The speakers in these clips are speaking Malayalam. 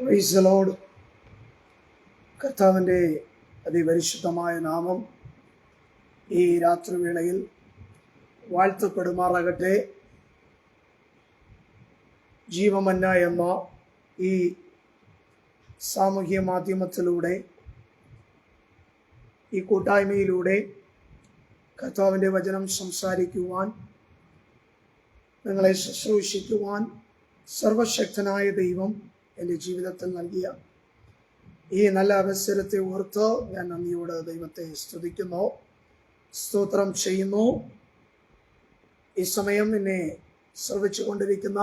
Price the Lord. കർത്താവിൻ്റെ അതിപരിശുദ്ധമായ നാമം ഈ രാത്രിവേളയിൽ വാഴ്ത്തപ്പെടുമാറാകട്ടെ. ജീവമന്ന എന്ന ഈ സാമൂഹ്യ മാധ്യമത്തിലൂടെ, ഈ കൂട്ടായ്മയിലൂടെ കർത്താവിൻ്റെ വചനം സംസാരിക്കുവാൻ, നിങ്ങളെ ശുശ്രൂഷിക്കുവാൻ സർവശക്തനായ ദൈവം എൻ്റെ ജീവിതത്തിൽ നൽകിയ ഈ നല്ല അവസരത്തെ ഓർത്ത് ഞാൻ നന്ദിയോട് ദൈവത്തെ സ്തുതിക്കുന്നു, സ്തോത്രം ചെയ്യുന്നു. ഈ സമയം എന്നെ ശ്രവിച്ചു കൊണ്ടിരിക്കുന്ന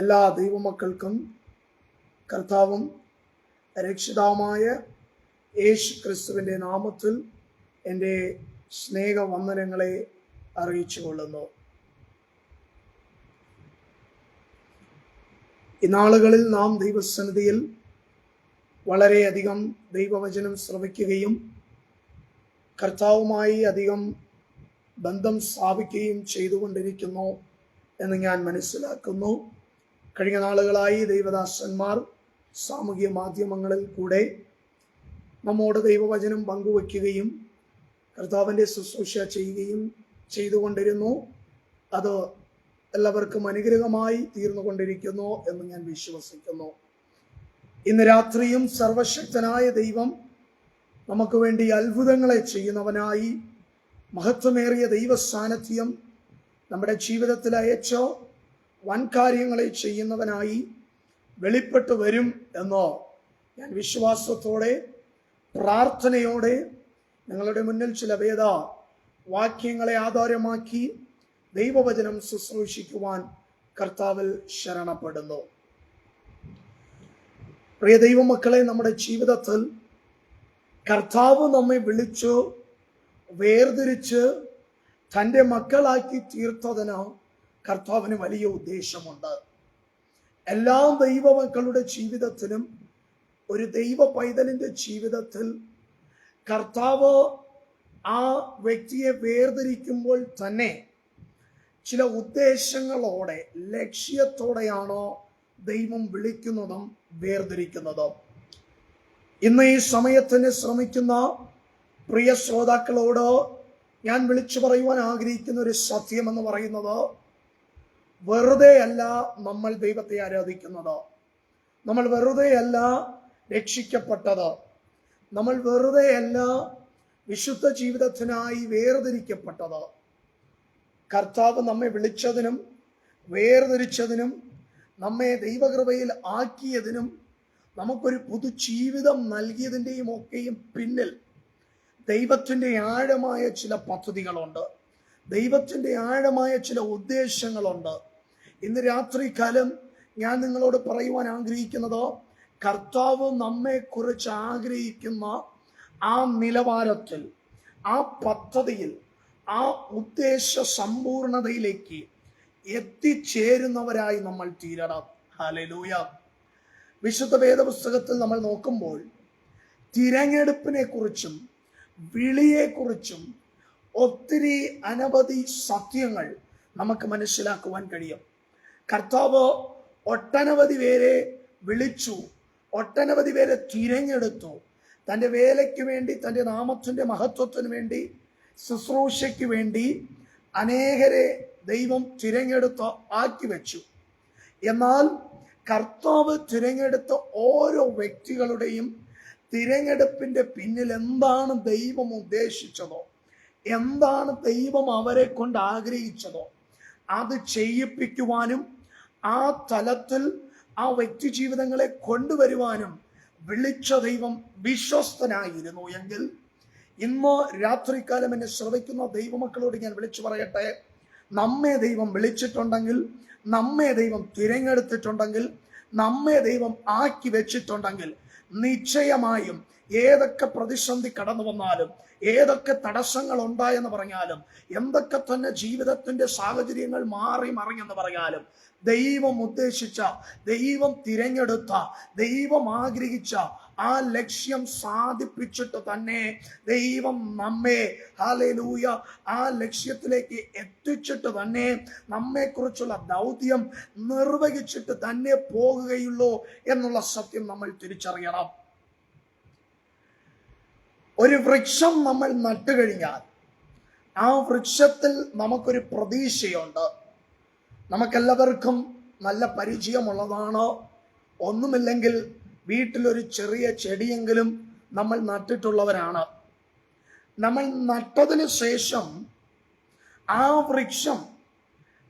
എല്ലാ ദൈവമക്കൾക്കും കർത്താവും രക്ഷിതാവുമായ യേശു ക്രിസ്തുവിൻ്റെ നാമത്തിൽ എൻ്റെ സ്നേഹവന്ദനങ്ങളെ അറിയിച്ചു കൊള്ളുന്നു. ഈ നാളുകളിൽ നാം ദൈവസന്നിധിയിൽ വളരെയധികം ദൈവവചനം ശ്രവിക്കുകയും കർത്താവുമായി അധികം ബന്ധം സ്ഥാപിക്കുകയും ചെയ്തുകൊണ്ടിരിക്കുന്നു എന്ന് ഞാൻ മനസ്സിലാക്കുന്നു. കഴിഞ്ഞ നാളുകളായി ദൈവദാസന്മാർ സാമൂഹ്യ മാധ്യമങ്ങളിൽ കൂടെ നമ്മോട് ദൈവവചനം പങ്കുവയ്ക്കുകയും കർത്താവിൻ്റെ ശുശ്രൂഷ ചെയ്യുകയും ചെയ്തുകൊണ്ടിരുന്നു. അത് എല്ലാവർക്കും അനുഗ്രഹമായി തീർന്നുകൊണ്ടിരിക്കുന്നു എന്ന് ഞാൻ വിശ്വസിക്കുന്നു. ഇന്ന് രാത്രിയും സർവശക്തനായ ദൈവം നമുക്ക് വേണ്ടി അത്ഭുതങ്ങളെ ചെയ്യുന്നവനായി, മഹത്വമേറിയ ദൈവസാന്നിധ്യം നമ്മുടെ ജീവിതത്തിൽ അയച്ചോ വൻകാര്യങ്ങളെ ചെയ്യുന്നവനായി വെളിപ്പെട്ടു വരും എന്നോ ഞാൻ വിശ്വാസത്തോടെ പ്രാർത്ഥനയോടെ നിങ്ങളുടെ മുന്നിൽ ചില വേദ വാക്യങ്ങളെ ആധാരമാക്കി ദൈവവചനം ശുശ്രൂഷിക്കുവാൻ കർത്താവിൽ ശരണപ്പെടുന്നു. പ്രിയ ദൈവമക്കളെ, നമ്മുടെ ജീവിതത്തിൽ കർത്താവ് നമ്മെ വിളിച്ചു വേർതിരിച്ച് തൻ്റെ മക്കളാക്കി തീർത്തതിന് കർത്താവിന് വലിയ ഉദ്ദേശമുണ്ട്. എല്ലാ ദൈവമക്കളുടെ ജീവിതത്തിലും, ഒരു ദൈവ പൈതലിൻ്റെ ജീവിതത്തിൽ കർത്താവ് ആ വ്യക്തിയെ വേർതിരിക്കുമ്പോൾ തന്നെ ചില ഉദ്ദേശങ്ങളോടെ, ലക്ഷ്യത്തോടെയാണ് ദൈവം വിളിക്കുന്നതും വേർതിരിക്കുന്നതും. ഇന്ന് ഈ സമയത്തിന് ശ്രമിക്കുന്ന പ്രിയ ശ്രോതാക്കളോട് ഞാൻ വിളിച്ചു പറയുവാൻ ആഗ്രഹിക്കുന്ന ഒരു സത്യം എന്ന് പറയുന്നത്, വെറുതെ അല്ല നമ്മൾ ദൈവത്തെ ആരാധിക്കുന്നത്, നമ്മൾ വെറുതെ അല്ല രക്ഷിക്കപ്പെട്ടത്, നമ്മൾ വെറുതെ അല്ല വിശുദ്ധ ജീവിതത്തിനായി വേർതിരിക്കപ്പെട്ടത്. കർത്താവ് നമ്മെ വിളിച്ചതിനും വേർതിരിച്ചതിനും നമ്മെ ദൈവകൃപയിൽ ആക്കിയതിനും നമുക്കൊരു പുതുജീവിതം നൽകിയതിൻ്റെയും ഒക്കെയും പിന്നിൽ ദൈവത്തിൻ്റെ ആഴമായ ചില പദ്ധതികളുണ്ട്, ദൈവത്തിൻ്റെ ആഴമായ ചില ഉദ്ദേശങ്ങളുണ്ട്. ഇന്ന് രാത്രികാലം ഞാൻ നിങ്ങളോട് പറയുവാൻ ആഗ്രഹിക്കുന്നത്, കർത്താവ് നമ്മെക്കുറിച്ച് ആഗ്രഹിക്കുന്ന ആ നിലവാരത്തിൽ, ആ പദ്ധതിയിൽ, ആ ഉദ്ദേശ സമ്പൂർണതയിലേക്ക് എത്തിച്ചേരുന്നവരായി നമ്മൾ തീരണം. ഹല്ലേലൂയ. വിശുദ്ധ വേദപുസ്തകത്തിൽ നമ്മൾ നോക്കുമ്പോൾ തിരഞ്ഞെടുപ്പിനെ കുറിച്ചും വിളിയെക്കുറിച്ചും ഒത്തിരി അനവധി സത്യങ്ങൾ നമുക്ക് മനസ്സിലാക്കുവാൻ കഴിയും. കർത്താവ് ഒട്ടനവധി പേരെ വിളിച്ചു, ഒട്ടനവധി പേരെ തിരഞ്ഞെടുത്തു. തൻ്റെ വേലയ്ക്ക് വേണ്ടി, തൻ്റെ നാമത്തിൻ്റെ മഹത്വത്തിന് വേണ്ടി, ശുശ്രൂഷയ്ക്ക് വേണ്ടി അനേകരെ ദൈവം തിരഞ്ഞെടുത്ത് ആക്കി വെച്ചു. എന്നാൽ കർത്താവ് തിരഞ്ഞെടുത്ത ഓരോ വ്യക്തികളുടെയും തിരഞ്ഞെടുപ്പിൻ്റെ പിന്നിൽ എന്താണ് ദൈവം ഉദ്ദേശിച്ചതോ, എന്താണ് ദൈവം അവരെ കൊണ്ട് ആഗ്രഹിച്ചതോ അത് ചെയ്യിപ്പിക്കുവാനും ആ തലത്തിൽ ആ വ്യക്തി ജീവിതങ്ങളെ കൊണ്ടുവരുവാനും വിളിച്ച ദൈവം വിശ്വസ്തനായിരുന്നു എങ്കിൽ, ഇന്ന് രാത്രികാലം എന്നെ ശ്രവിക്കുന്ന ദൈവമക്കളോട് ഞാൻ വിളിച്ചു പറയട്ടെ, നമ്മെ ദൈവം വിളിച്ചിട്ടുണ്ടെങ്കിൽ, നമ്മെ ദൈവം തിരഞ്ഞെടുത്തിട്ടുണ്ടെങ്കിൽ, നമ്മെ ദൈവം ആക്കി വെച്ചിട്ടുണ്ടെങ്കിൽ, നിശ്ചയമായും ഏതൊക്കെ പ്രതിസന്ധി കടന്നു വന്നാലും, ഏതൊക്കെ തടസ്സങ്ങൾ ഉണ്ടായെന്ന് പറഞ്ഞാലും, എന്തൊക്കെ തന്നെ ജീവിതത്തിന്റെ സാഹചര്യങ്ങൾ മാറി മറിഞ്ഞെന്ന് പറയാലും, ദൈവം ഉദ്ദേശിച്ച, ദൈവം തിരഞ്ഞെടുത്ത, ദൈവം ആഗ്രഹിച്ച ആ ലക്ഷ്യം സാധിപ്പിച്ചിട്ട് തന്നെ ദൈവം നമ്മെ ഹല്ലേലൂയ ആ ലക്ഷ്യത്തിലേക്ക് എത്തിച്ചിട്ട് തന്നെ നമ്മെക്കുറിച്ചുള്ള ദൗത്യം നിർവഹിച്ചിട്ട് തന്നെ പോകുകയുള്ളൂ എന്നുള്ള സത്യം നമ്മൾ തിരിച്ചറിയണം. ഒരു വൃക്ഷം നമ്മൾ നട്ടുകഴിഞ്ഞാൽ ആ വൃക്ഷത്തിൽ നമുക്കൊരു പ്രതീക്ഷയുണ്ട്. നമുക്കെല്ലാവർക്കും നല്ല പരിചയമുള്ളതാണ്. ഒന്നുമില്ലെങ്കിൽ വീട്ടിലൊരു ചെറിയ ചെടിയെങ്കിലും നമ്മൾ നട്ടിട്ടുള്ളവരാണ്. നമ്മൾ നട്ടതിന് ശേഷം ആ വൃക്ഷം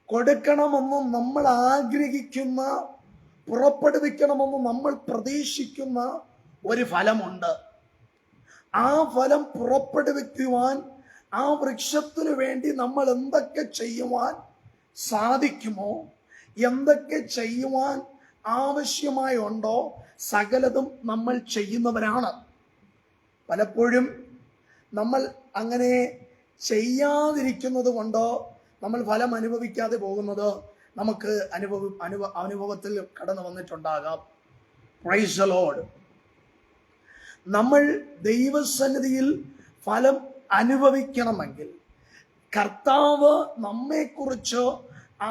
കൊടുക്കണമെന്ന് നമ്മൾ ആഗ്രഹിക്കുന്ന, പുറപ്പെടുവിക്കണമെന്ന് നമ്മൾ പ്രതീക്ഷിക്കുന്ന ഒരു ഫലമുണ്ട്. ആ ഫലം പുറപ്പെടുവിക്കുവാൻ ആ വൃക്ഷത്തിനു വേണ്ടി നമ്മൾ എന്തൊക്കെ ചെയ്യുവാൻ സാധിക്കുമോ, എന്തൊക്കെ ചെയ്യുവാൻ ആവശ്യമായുണ്ടോ സകലതും നമ്മൾ ചെയ്യുന്നവരാണ്. പലപ്പോഴും നമ്മൾ അങ്ങനെ ചെയ്യാതിരിക്കുന്നത് കൊണ്ടോ നമ്മൾ ഫലം അനുഭവിക്കാതെ പോകുന്നത് നമുക്ക് അനുഭവത്തിൽ കടന്നു വന്നിട്ടുണ്ടാകാം. Price the Lord. നമ്മൾ ദൈവസന്നിധിയിൽ ഫലം അനുഭവിക്കണമെങ്കിൽ, കർത്താവ് നമ്മെക്കുറിച്ച്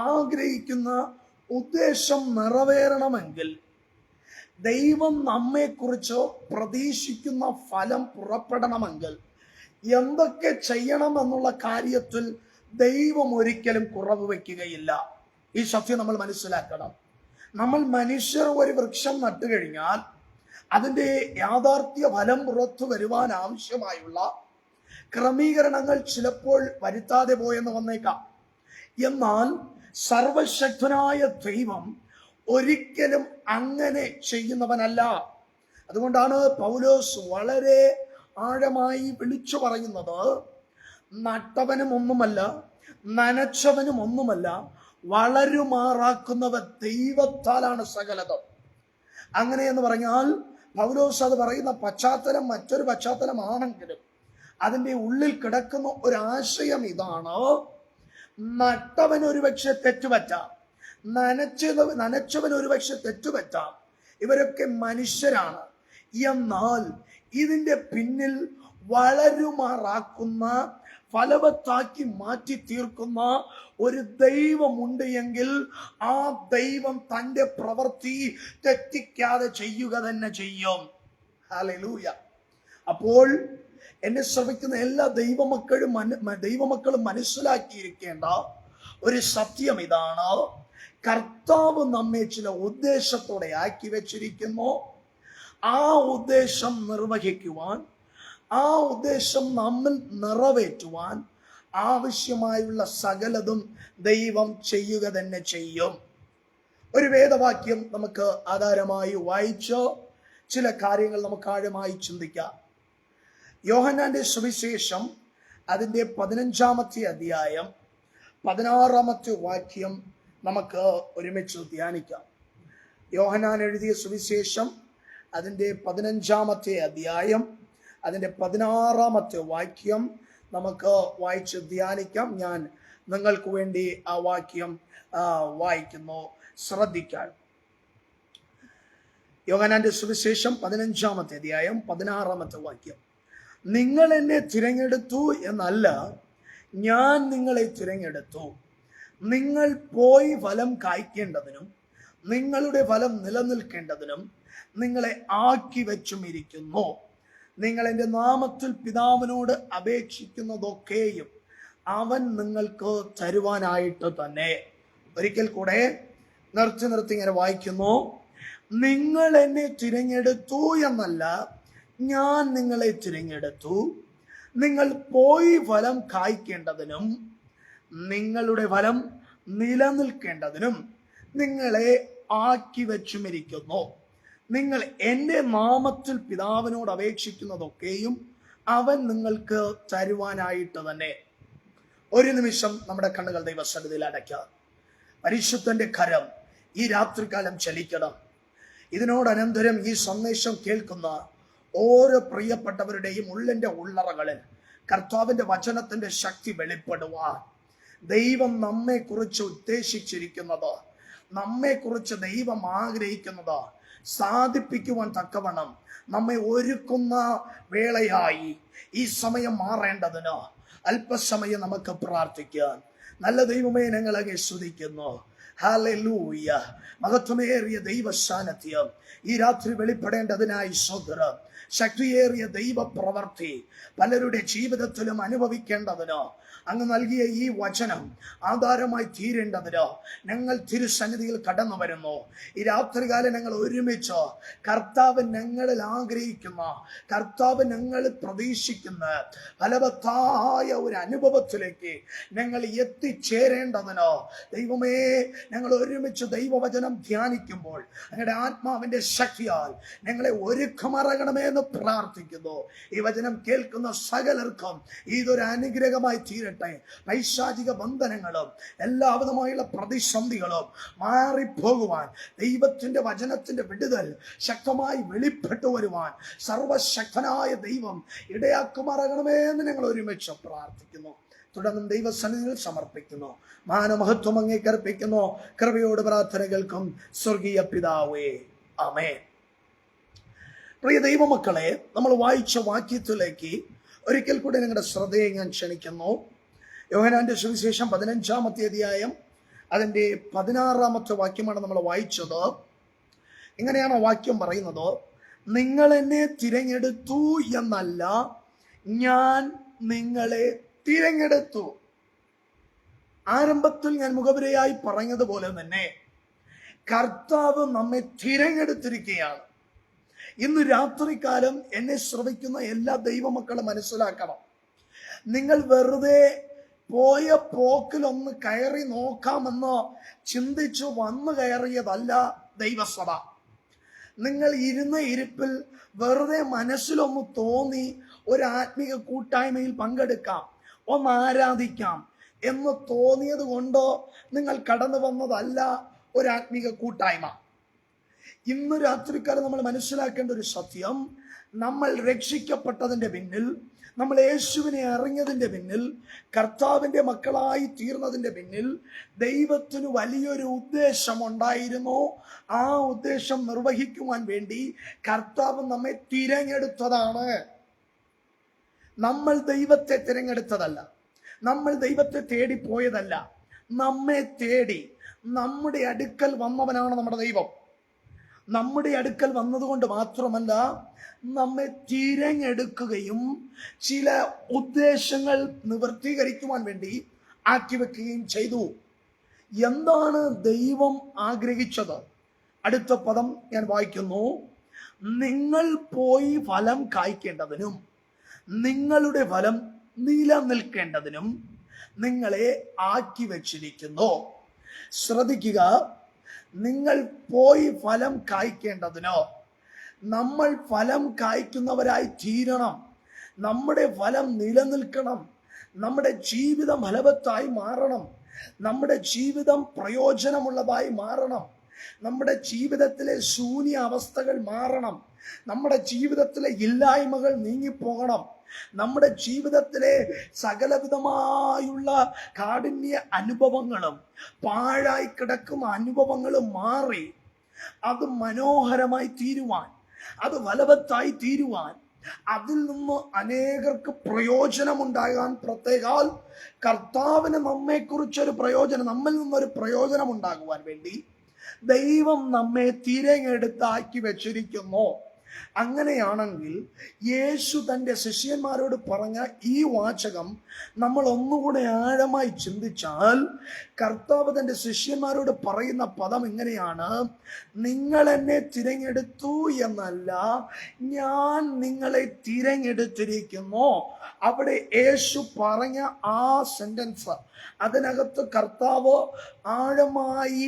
ആഗ്രഹിക്കുന്ന ഉദ്ദേശം നിറവേറണമെങ്കിൽ, ദൈവം നമ്മെക്കുറിച്ച് പ്രതീക്ഷിക്കുന്ന ഫലം പുറപ്പെടണമെങ്കിൽ എന്തൊക്കെ ചെയ്യണമെന്നുള്ള കാര്യത്തിൽ ദൈവം ഒരിക്കലും കുറവ് വയ്ക്കുകയില്ല. ഈ സത്യം നമ്മൾ മനസ്സിലാക്കണം. നമ്മൾ മനുഷ്യർ ഒരു വൃക്ഷം നട്ടുകഴിഞ്ഞാൽ അതിൻ്റെ യാഥാർത്ഥ്യ ഫലം പുറത്തു വരുവാൻ ആവശ്യമായുള്ള ക്രമീകരണങ്ങൾ ചിലപ്പോൾ വരുത്താതെ പോയെന്ന് വന്നേക്കാം. എന്നാൽ സർവശക്തനായ ദൈവം ഒരിക്കലും അങ്ങനെ ചെയ്യുന്നവനല്ല. അതുകൊണ്ടാണ് പൗലോസ് വളരെ ആഴമായി വിളിച്ചു പറയുന്നത്, നട്ടവനും ഒന്നുമല്ല, നനച്ചവനും ഒന്നുമല്ല, വളരുമാറാക്കുന്നവ ദൈവത്താലാണ് സകലതും. അങ്ങനെയെന്ന് പറഞ്ഞാൽ പൗലോസ് അത് പറയുന്ന പശ്ചാത്തലം മറ്റൊരു പശ്ചാത്തലമാണെങ്കിലും അതിൻ്റെ ഉള്ളിൽ കിടക്കുന്ന ഒരു ആശയം ഇതാണ്: നട്ടവൻ ഒരുപക്ഷെ തെറ്റുപറ്റാം, നനച്ചവൻ ഒരുപക്ഷെ തെറ്റുപറ്റാം, ഇവരൊക്കെ മനുഷ്യരാണ്. എന്നാൽ ഇതിൻ്റെ പിന്നിൽ വളരുമാറാക്കുന്ന, ഫലവത്താക്കി മാറ്റി തീർക്കുന്ന ഒരു ദൈവമുണ്ട് എങ്കിൽ ആ ദൈവം തൻ്റെ പ്രവൃത്തി തെറ്റിക്കാതെ ചെയ്യുക തന്നെ ചെയ്യും. ഹല്ലേലൂയ. അപ്പോൾ എന്നെ ശ്രമിക്കുന്ന എല്ലാ ദൈവമക്കളും മനസ്സിലാക്കിയിരിക്കേണ്ട ഒരു സത്യം ഇതാണ്: കർത്താവ് നമ്മെ ചില ഉദ്ദേശത്തോടെ ആക്കി വെച്ചിരിക്കുന്നു. ആ ഉദ്ദേശം നിർവഹിക്കുവാൻ, ആ ഉദ്ദേശം നമ്മൾ നിറവേറ്റുവാൻ ആവശ്യമായുള്ള സകലതും ദൈവം ചെയ്യുക തന്നെ ചെയ്യും. ഒരു വേദവാക്യം നമുക്ക് ആധാരമായി വായിച്ച് ചില കാര്യങ്ങൾ നമുക്ക് ആഴമായി ചിന്തിക്കാം. യോഹന്നാന്റെ സുവിശേഷം അതിൻ്റെ 15-ാമത്തെ അധ്യായം 16-ാമത്തെ വാക്യം നമുക്ക് ഒരുമിച്ച് ധ്യാനിക്കാം. യോഹന്നാൻ എഴുതിയ സുവിശേഷം അതിൻ്റെ 15-ാമത്തെ അധ്യായം അതിൻ്റെ 16-ാമത്തെ വാക്യം നമുക്ക് വായിച്ച് ധ്യാനിക്കാം. ഞാൻ നിങ്ങൾക്ക് വേണ്ടി ആ വാക്യം വായിക്കുന്നു, ശ്രദ്ധിക്കാം. യോഹന്നാന്റെ സുവിശേഷം 15-ാമത്തെ അധ്യായം 16-ാമത്തെ വാക്യം: നിങ്ങൾ എന്നെ തിരഞ്ഞെടുത്തു എന്നല്ല, ഞാൻ നിങ്ങളെ തിരഞ്ഞെടുത്തു, നിങ്ങൾ പോയി ഫലം കായ്ക്കേണ്ടതിനും നിങ്ങളുടെ ഫലം നിലനിൽക്കേണ്ടതിനും നിങ്ങളെ ആക്കി വെച്ചും ഇരിക്കുന്നു. നിങ്ങൾ എൻ്റെ നാമത്തിൽ പിതാവിനോട് അപേക്ഷിക്കുന്നതൊക്കെയും അവൻ നിങ്ങൾക്ക് തരുവാനായിട്ട് തന്നെ. ഒരിക്കൽ കൂടെ നിർത്തി ഇങ്ങനെ വായിക്കുന്നു: നിങ്ങൾ എന്നെ തിരഞ്ഞെടുത്തു എന്നല്ല, ഞാൻ നിങ്ങളെ തിരഞ്ഞെടുത്തു, നിങ്ങൾ പോയി ഫലം കായ്ക്കേണ്ടതിനും നിങ്ങളുടെ ഫലം നിലനിൽക്കേണ്ടതിനും നിങ്ങളെ ആക്കി വെച്ചുമിരിക്കുന്നു. നിങ്ങൾ എൻ്റെ നാമത്തിൽ പിതാവിനോട് അപേക്ഷിക്കുന്നതൊക്കെയും അവൻ നിങ്ങൾക്ക് തരുവാനായിട്ട് തന്നെ. ഒരു നിമിഷം നമ്മുടെ കണ്ണുകൾ ദൈവസന്നിധിയിൽ അടയ്ക്കാം. പരിശുദ്ധന്റെ കരം ഈ രാത്രികാലം ചലിക്കണം. ഇതിനോടനന്തരം ഈ സന്ദേശം കേൾക്കുന്ന ഓരോ പ്രിയപ്പെട്ടവരുടെയും ഉള്ളിൻ്റെ ഉള്ളറകളിൽ കർത്താവിൻ്റെ വചനത്തിൻ്റെ ശക്തി വെളിപ്പെടുവാൻ, ദൈവം നമ്മെക്കുറിച്ച് ഉദ്ദേശിച്ചിരിക്കുന്നത്, നമ്മെക്കുറിച്ച് ദൈവം ആഗ്രഹിക്കുന്നത് സാധിപ്പിക്കുവാൻ തക്കവണ്ണം നമ്മെ ഒരുക്കുന്ന വേളയായി ഈ സമയം മാറേണ്ടതിന് അല്പസമയം നമുക്ക് പ്രാർത്ഥിക്കാം. നല്ല ദൈവമേ, ഞങ്ങളെ സ്തുതിക്കുന്നു. ഹല്ലേലൂയ. മഹത്വമേറിയ ദൈവ സാന്നിധ്യം ഈ രാത്രി വെളിപ്പെടേണ്ടതിനായി സ്തോത്രം. ശക്തിയേറിയ ദൈവ പ്രവൃത്തി പലരുടെ ജീവിതത്തിലും അനുഭവിക്കേണ്ടതിനോ അങ്ങ് നൽകിയ ഈ വചനം ആധാരമായി തീരേണ്ടതിനോ ഞങ്ങൾ തിരുസന്നിധിയിൽ കടന്നു വരുന്നു. ഈ രാത്രികാലം ഞങ്ങൾ ഒരുമിച്ച് കർത്താവ് ഞങ്ങളിൽ ആഗ്രഹിക്കുന്ന, കർത്താവ് ഞങ്ങൾ പ്രതീക്ഷിക്കുന്ന ഫലവത്തായ ഒരു അനുഭവത്തിലേക്ക് ഞങ്ങൾ എത്തിച്ചേരേണ്ടതിനോ ദൈവമേ, ഞങ്ങൾ ഒരുമിച്ച് ദൈവവചനം ധ്യാനിക്കുമ്പോൾ ഞങ്ങളുടെ ആത്മാവിന്റെ ശക്തിയാൽ ഞങ്ങളെ ഒരുക്കമറങ്ങണമേ എന്ന് പ്രാർത്ഥിക്കുന്നു. ഈ വചനം കേൾക്കുന്ന സകലർക്കും ഇതൊരു അനുഗ്രഹമായി തീരട്ടെ. പൈശാചിക ബന്ധനങ്ങളും എല്ലാവിധമായുള്ള പ്രതിസന്ധികളും മാറിപ്പോകുവാൻ, ദൈവത്തിന്റെ വചനത്തിന്റെ വിടുതൽ ശക്തമായി വെളിപ്പെട്ടു വരുവാൻ സർവശക്തനായ ദൈവം ഇടയാക്കുമാറാകണമേ എന്ന് ഞങ്ങൾ ഒരുമിച്ച് പ്രാർത്ഥിക്കുന്നു. തുടർന്നും ദൈവസന്നിധിയിൽ സമർപ്പിക്കുന്നു. മാനമഹത്വം അങ്ങേക്ക് അർപ്പിക്കുന്നു. കൃപയോട് പ്രാർത്ഥന കേൾക്കും സ്വർഗീയ പിതാവേ, ആമേൻ. പ്രിയ ദൈവമക്കളെ, നമ്മൾ വായിച്ച വാക്യത്തിലേക്ക് ഒരിക്കൽ കൂടി നിങ്ങളുടെ ശ്രദ്ധയെ ഞാൻ ക്ഷണിക്കുന്നു. യോഹന്നാന്റെ സുവിശേഷം 15-ാമത്തെ അധ്യായം അതിൻ്റെ 16-ാമത്തെ വാക്യമാണ് നമ്മൾ വായിച്ചത്. ഇങ്ങനെയാണ് വാക്യം പറയുന്നത്: നിങ്ങൾ എന്നെ തിരഞ്ഞെടുത്തു എന്നല്ല, ഞാൻ നിങ്ങളെ തിരഞ്ഞെടുത്തു. ആരംഭത്തിൽ ഞാൻ മുഖവരയായി പറഞ്ഞതുപോലെ തന്നെ കർത്താവ് നമ്മെ തിരഞ്ഞെടുത്തിരിക്കുകയാണ്. ഇന്ന് രാത്രികാലം എന്നെ ശ്രവിക്കുന്ന എല്ലാ ദൈവമക്കളും മനസ്സിലാക്കണം, നിങ്ങൾ വെറുതെ പോയ പോക്കിലൊന്ന് കയറി നോക്കാമെന്ന് ചിന്തിച്ചു വന്നു കയറിയതല്ല ദൈവസഭ. നിങ്ങൾ ഇരുന്ന ഇരിപ്പിൽ വെറുതെ മനസ്സിലൊന്ന് തോന്നി ഒരു ആത്മീക കൂട്ടായ്മയിൽ പങ്കെടുക്കാം, ഒന്ന് ആരാധിക്കാം എന്ന് തോന്നിയത് കൊണ്ടോ നിങ്ങൾ കടന്നു വന്നതല്ല ഒരു ആത്മീക കൂട്ടായ്മ. ഇന്ന് രാത്രിക്കാലം നമ്മൾ മനസ്സിലാക്കേണ്ട ഒരു സത്യം, നമ്മൾ രക്ഷിക്കപ്പെട്ടതിൻ്റെ പിന്നിൽ, നമ്മൾ യേശുവിനെ അറിഞ്ഞതിൻ്റെ പിന്നിൽ, കർത്താവിൻ്റെ മക്കളായി തീർന്നതിൻ്റെ പിന്നിൽ ദൈവത്തിന് വലിയൊരു ഉദ്ദേശമുണ്ടായിരുന്നു. ആ ഉദ്ദേശം നിർവഹിക്കുവാൻ വേണ്ടി കർത്താവ് നമ്മെ തിരഞ്ഞെടുത്തതാണ്. നമ്മൾ ദൈവത്തെ തിരഞ്ഞെടുത്തതല്ല, നമ്മൾ ദൈവത്തെ തേടിപ്പോയതല്ല. നമ്മെ തേടി നമ്മുടെ അടുക്കൽ വന്നവനാണ് നമ്മുടെ ദൈവം. നമ്മുടെ അടുക്കൽ വന്നതുകൊണ്ട് മാത്രമല്ല, നമ്മെ തിരഞ്ഞെടുക്കുകയും ചില ഉദ്ദേശങ്ങൾ നിവർത്തീകരിക്കുവാൻ വേണ്ടി ആക്കിവെക്കുകയും ചെയ്തു. എന്താണ് ദൈവം ആഗ്രഹിച്ചത്? അടുത്ത പദം ഞാൻ വായിക്കുന്നു: നിങ്ങൾ പോയി ഫലം കായ്ക്കേണ്ടതിനും നിങ്ങളുടെ ഫലം നിലനിൽക്കേണ്ടതിനും നിങ്ങളെ ആക്കി വച്ചിരിക്കുന്നു. ശ്രദ്ധിക്കുക, നിങ്ങൾ പോയി ഫലം കായ്ക്കേണ്ടതിനോ, നമ്മൾ ഫലം കായ്ക്കുന്നവരായി തീരണം. നമ്മുടെ ഫലം നിലനിൽക്കണം. നമ്മുടെ ജീവിതം ഫലവത്തായി മാറണം. നമ്മുടെ ജീവിതം പ്രയോജനമുള്ളതായി മാറണം. നമ്മുടെ ജീവിതത്തിലെ ശൂന്യ അവസ്ഥകൾ മാറണം. നമ്മുടെ ജീവിതത്തിലെ ഇല്ലായ്മകൾ നീങ്ങിപ്പോകണം. നമ്മുടെ ജീവിതത്തിലെ സകലവിധമായുള്ള കാഠിന്യ അനുഭവങ്ങളും പാഴായി കിടക്കുന്ന അനുഭവങ്ങളും മാറി അത് മനോഹരമായി തീരുവാൻ, അത് ഫലവത്തായി തീരുവാൻ, അതിൽ നിന്ന് അനേകർക്ക് പ്രയോജനമുണ്ടാകാൻ, പ്രത്യേകാൽ കർത്താവിന് നമ്മെക്കുറിച്ചൊരു പ്രയോജനം, നമ്മിൽ നിന്നൊരു പ്രയോജനം ഉണ്ടാകുവാൻ വേണ്ടി ദൈവം നമ്മെ തിരഞ്ഞെടുത്താക്കി വെച്ചിരിക്കുന്നു. അങ്ങനെയാണെങ്കിൽ യേശു തൻ്റെ ശിഷ്യന്മാരോട് പറഞ്ഞ ഈ വാചകം നമ്മൾ ഒന്നുകൂടെ ആഴമായി ചിന്തിച്ചാൽ, കർത്താവ് തൻ്റെ ശിഷ്യന്മാരോട് പറയുന്ന പദം എങ്ങനെയാണ്? നിങ്ങൾ എന്നെ തിരഞ്ഞെടുത്തു എന്നല്ല, ഞാൻ നിങ്ങളെ തിരഞ്ഞെടുത്തിരിക്കുന്നു. അവിടെ യേശു പറഞ്ഞ ആ സെന്റൻസ്, അതിനകത്ത് കർത്താവ് ആഴമായി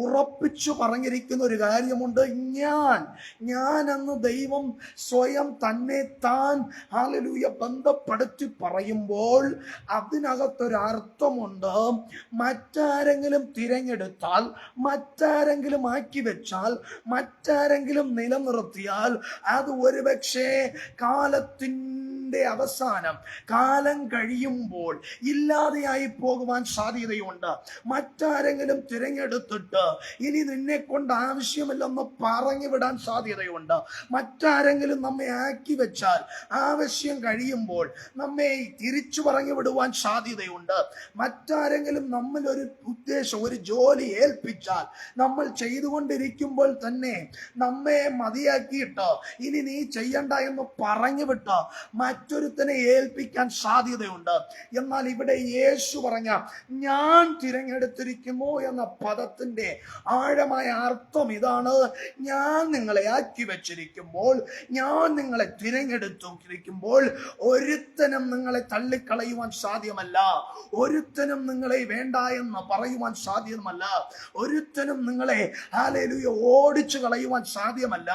ഉറപ്പിച്ചു പറഞ്ഞിരിക്കുന്ന ഒരു കാര്യമുണ്ട്. ഞാൻ എന്ന് ദൈവം സ്വയം തന്നെ താൻ ഹല്ലേലൂയ ബന്ധപ്പെടുത്തി പറയുമ്പോൾ അതിനകത്തൊരർത്ഥമുണ്ട്. മറ്റാരെങ്കിലും തിരഞ്ഞെടുത്താൽ, മറ്റാരെങ്കിലും ആക്കി വെച്ചാൽ, മറ്റാരെങ്കിലും നിലനിർത്തിയാൽ അത് ഒരുപക്ഷെ കാലത്തിൻ്റെ ഇതിന്റെ അവസാനം കാലം കഴിയുമ്പോൾ ഇല്ലാതെയായി പോകുവാൻ സാധ്യതയുണ്ട്. മറ്റാരെങ്കിലും തിരഞ്ഞെടുത്തിട്ട് ഇനി നിന്നെ കൊണ്ട് ആവശ്യമില്ലെന്ന് പറഞ്ഞു വിടാൻ സാധ്യതയുണ്ട്. മറ്റാരെങ്കിലും നമ്മെ ആക്കി വെച്ചാൽ ആവശ്യം കഴിയുമ്പോൾ നമ്മെ തിരിച്ചു പറഞ്ഞു വിടുവാൻ സാധ്യതയുണ്ട്. മറ്റാരെങ്കിലും നമ്മൾ ഒരു ഉദ്ദേശം, ഒരു ജോലി ഏൽപ്പിച്ചാൽ നമ്മൾ ചെയ്തുകൊണ്ടിരിക്കുമ്പോൾ തന്നെ നമ്മെ മതിയാക്കിയിട്ട് ഇനി നീ ചെയ്യണ്ട എന്ന് പറഞ്ഞു വിട്ട് മറ്റൊരുത്തനെ ഏൽപ്പിക്കാൻ സാധ്യതയുണ്ട്. എന്നാൽ ഇവിടെ യേശു പറഞ്ഞ ഞാൻ തിരഞ്ഞെടുത്തിരിക്കുന്നു എന്ന പദത്തിന്റെ ആഴമായ അർത്ഥം ഇതാണ്: ഞാൻ നിങ്ങളെ ആക്കി വെച്ചിരിക്കുമ്പോൾ, ഞാൻ നിങ്ങളെ തിരഞ്ഞെടുത്തിരിക്കുമ്പോൾ ഒരുത്തനും നിങ്ങളെ തള്ളിക്കളയുവാൻ സാധ്യമല്ല. ഒരുത്തനും നിങ്ങളെ വേണ്ട എന്ന് പറയുവാൻ സാധ്യമല്ല. ഒരുത്തനും നിങ്ങളെ ഹല്ലേലൂയ ഓടിച്ചു കളയുവാൻ സാധ്യമല്ല.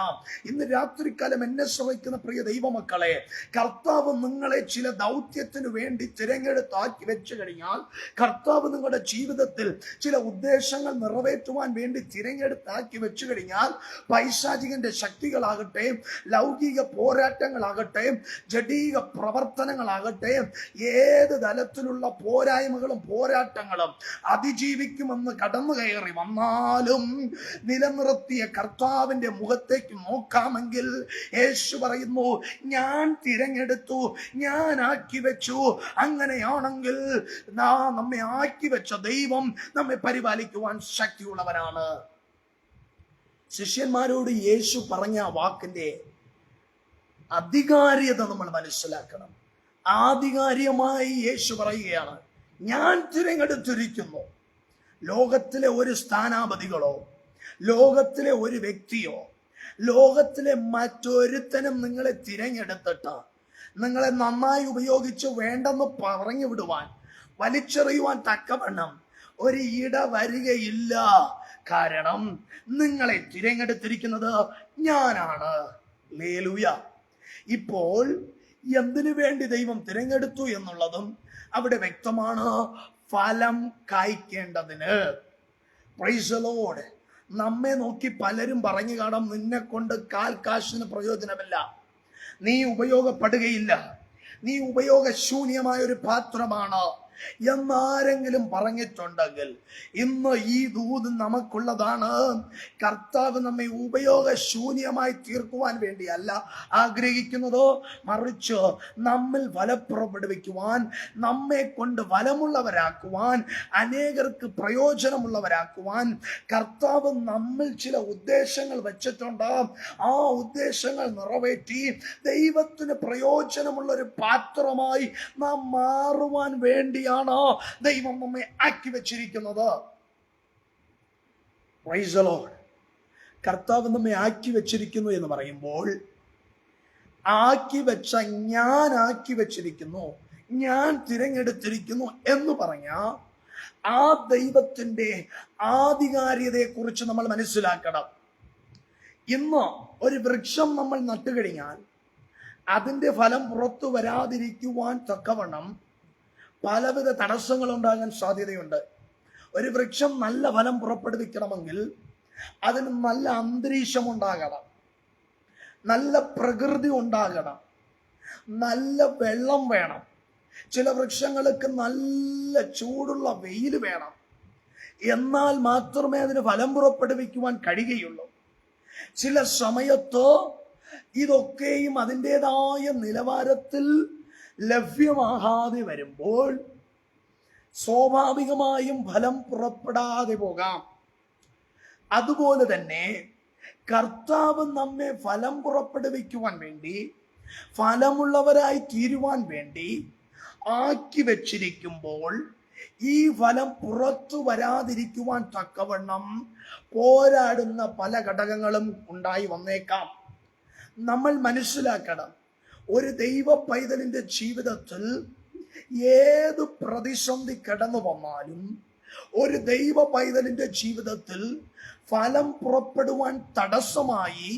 ഇന്ന് രാത്രികാലം എന്നെ ശ്രമിക്കുന്ന പ്രിയ ദൈവമക്കളെ, കർത്താവ് നിങ്ങളെ ചില ദൗത്യത്തിന് വേണ്ടി തിരഞ്ഞെടുത്താക്കി വെച്ചു കഴിഞ്ഞാൽ, കർത്താവ് നിങ്ങളുടെ ജീവിതത്തിൽ ചില ഉദ്ദേശങ്ങൾ നിറവേറ്റുവാൻ വേണ്ടി തിരഞ്ഞെടുത്താക്കി വെച്ചു കഴിഞ്ഞാൽ, പൈശാചികന്റെ ശക്തികളാകട്ടെ, ലൗകിക പോരാട്ടങ്ങളാകട്ടെ, ജഡീക പ്രവർത്തനങ്ങളാകട്ടെ, ഏത് തലത്തിലുള്ള പോരായ്മകളും പോരാട്ടങ്ങളും അതിജീവിക്കുമെന്ന് കടന്നു കയറി വന്നാലും നിലനിർത്തിയ കർത്താവിന്റെ മുഖത്തേക്ക് നോക്കാമെങ്കിൽ യേശു പറയുന്നു, ഞാൻ തിരഞ്ഞെടുത്തു, ഞാൻ ആക്കി വെച്ചു. അങ്ങനെയാണെങ്കിൽ നമ്മെ ആക്കി വെച്ച ദൈവം നമ്മെ പരിപാലിക്കുവാൻ ശക്തിയുള്ളവനാണ്. ശിഷ്യന്മാരോട് യേശു പറഞ്ഞ വാക്കിന്റെ അധികാരിയത നമ്മൾ മനസ്സിലാക്കണം. ആധികാരികമായി യേശു പറയുകയാണ്, ഞാൻ തിരഞ്ഞെടുത്തിരിക്കുന്നു. ലോകത്തിലെ ഒരു സ്ഥാനാപതികളോ, ലോകത്തിലെ ഒരു വ്യക്തിയോ, ലോകത്തിലെ മറ്റൊരുത്തനും നിങ്ങളെ തിരഞ്ഞെടുത്തിട്ട് നിങ്ങളെ നന്നായി ഉപയോഗിച്ച് വേണ്ടെന്ന് പറഞ്ഞു വിടുവാൻ, വലിച്ചെറിയുവാൻ തക്കവണ്ണം ഒരു ഇട വരികയില്ല. കാരണം നിങ്ങളെ തിരഞ്ഞെടുത്തിരിക്കുന്നത് ഞാനാണ്. ഹല്ലേലൂയ. ഇപ്പോൾ എന്തിനു വേണ്ടി ദൈവം തിരഞ്ഞെടുത്തു എന്നുള്ളതും അവിടെ വ്യക്തമാണ്. ഫലം കായ്ക്കേണ്ടതിന്. Price the Lord. നമ്മെ നോക്കി പലരും പറഞ്ഞു കാണാം, നിന്നെ കൊണ്ട് കാൽ കാശിന് പ്രയോജനമില്ല, നീ ഉപയോഗപ്പെടുകയില്ല, നീ ഉപയോഗശൂന്യമായ ഒരു പാത്രമാണ് എന്നാരെങ്കിലും പറഞ്ഞിട്ടുണ്ടെങ്കിൽ ഇന്ന് ഈ ദൂത് നമുക്കുള്ളതാണ്. കർത്താവ് നമ്മെ ഉപയോഗശൂന്യമായി തീർക്കുവാൻ വേണ്ടിയല്ല ആഗ്രഹിക്കുന്നത്, മറിച്ച് നമ്മിൽ ഫലപ്രകടിപ്പിക്കുവാൻ, നമ്മെ കൊണ്ട് ഫലമുള്ളവരാക്കുവാൻ, അനേകർക്ക് പ്രയോജനമുള്ളവരാക്കുവാൻ കർത്താവ് നമ്മിൽ ചില ഉദ്ദേശങ്ങൾ വെച്ചിട്ടുണ്ട്. ആ ഉദ്ദേശങ്ങൾ നിറവേറ്റി ദൈവത്തിന് പ്രയോജനമുള്ള ഒരു പാത്രമായി നാം മാറുവാൻ വേണ്ടിയാണ് ദൈവം നമ്മെ ആക്കി വെച്ചിരിക്കുന്നത്. Price the Lord. കർത്താവ് നമ്മെ ആക്കി വെച്ചിരിക്കുന്നു എന്ന് പറയുമ്പോൾ, ആക്കി വെച്ച, ഞാൻ ആക്കി വെച്ചിരിക്കുന്നു, ഞാൻ തിരഞ്ഞെടുത്തിരിക്കുന്നു എന്ന് പറഞ്ഞ ആ ദൈവത്തിന്റെ ആധികാരികതയെ കുറിച്ച് നമ്മൾ മനസ്സിലാക്കണം. ഇന്ന് ഒരു വൃക്ഷം നമ്മൾ നട്ടുകഴിഞ്ഞാൽ അതിന്റെ ഫലം പുറത്തു വരാതിരിക്കുവാൻ തക്കവണ്ണം പലവിധ തടസ്സങ്ങൾ ഉണ്ടാകാൻ സാധ്യതയുണ്ട്. ഒരു വൃക്ഷം നല്ല ഫലം പുറപ്പെടുവിക്കണമെങ്കിൽ അതിന് നല്ല അന്തരീക്ഷം ഉണ്ടാകണം, നല്ല പ്രകൃതി ഉണ്ടാകണം, നല്ല വെള്ളം വേണം. ചില വൃക്ഷങ്ങൾക്ക് നല്ല ചൂടുള്ള വെയിൽ വേണം. എന്നാൽ മാത്രമേ അതിന് ഫലം പുറപ്പെടുവിക്കുവാൻ കഴിയുകയുള്ളൂ. ചില സമയത്ത് ഇതൊക്കെയും അതിൻ്റെതായ നിലവാരത്തിൽ ലഭ്യമാകാതെ വരുമ്പോൾ സ്വാഭാവികമായും ഫലം പുറപ്പെടാതെ പോകാം. അതുപോലെ തന്നെ കർത്താവ് നമ്മെ ഫലം പുറപ്പെടുവിക്കുവാൻ വേണ്ടി, ഫലമുള്ളവരായി തീരുവാൻ വേണ്ടി ആക്കി വെച്ചിരിക്കുമ്പോൾ ഈ ഫലം പുറത്തു വരാതിരിക്കുവാൻ തക്കവണ്ണം പോരാടുന്ന പല ഘടകങ്ങളും ഉണ്ടായി വന്നേക്കാം. നമ്മൾ മനസ്സിലാക്കണം, ഒരു ദൈവ പൈതലിന്റെ ജീവിതത്തിൽ ഏത് പ്രതിസന്ധി കടന്നു വന്നാലും, ഒരു ദൈവ പൈതലിന്റെ ജീവിതത്തിൽ ഫലം പുറപ്പെടുവാൻ തടസ്സമായി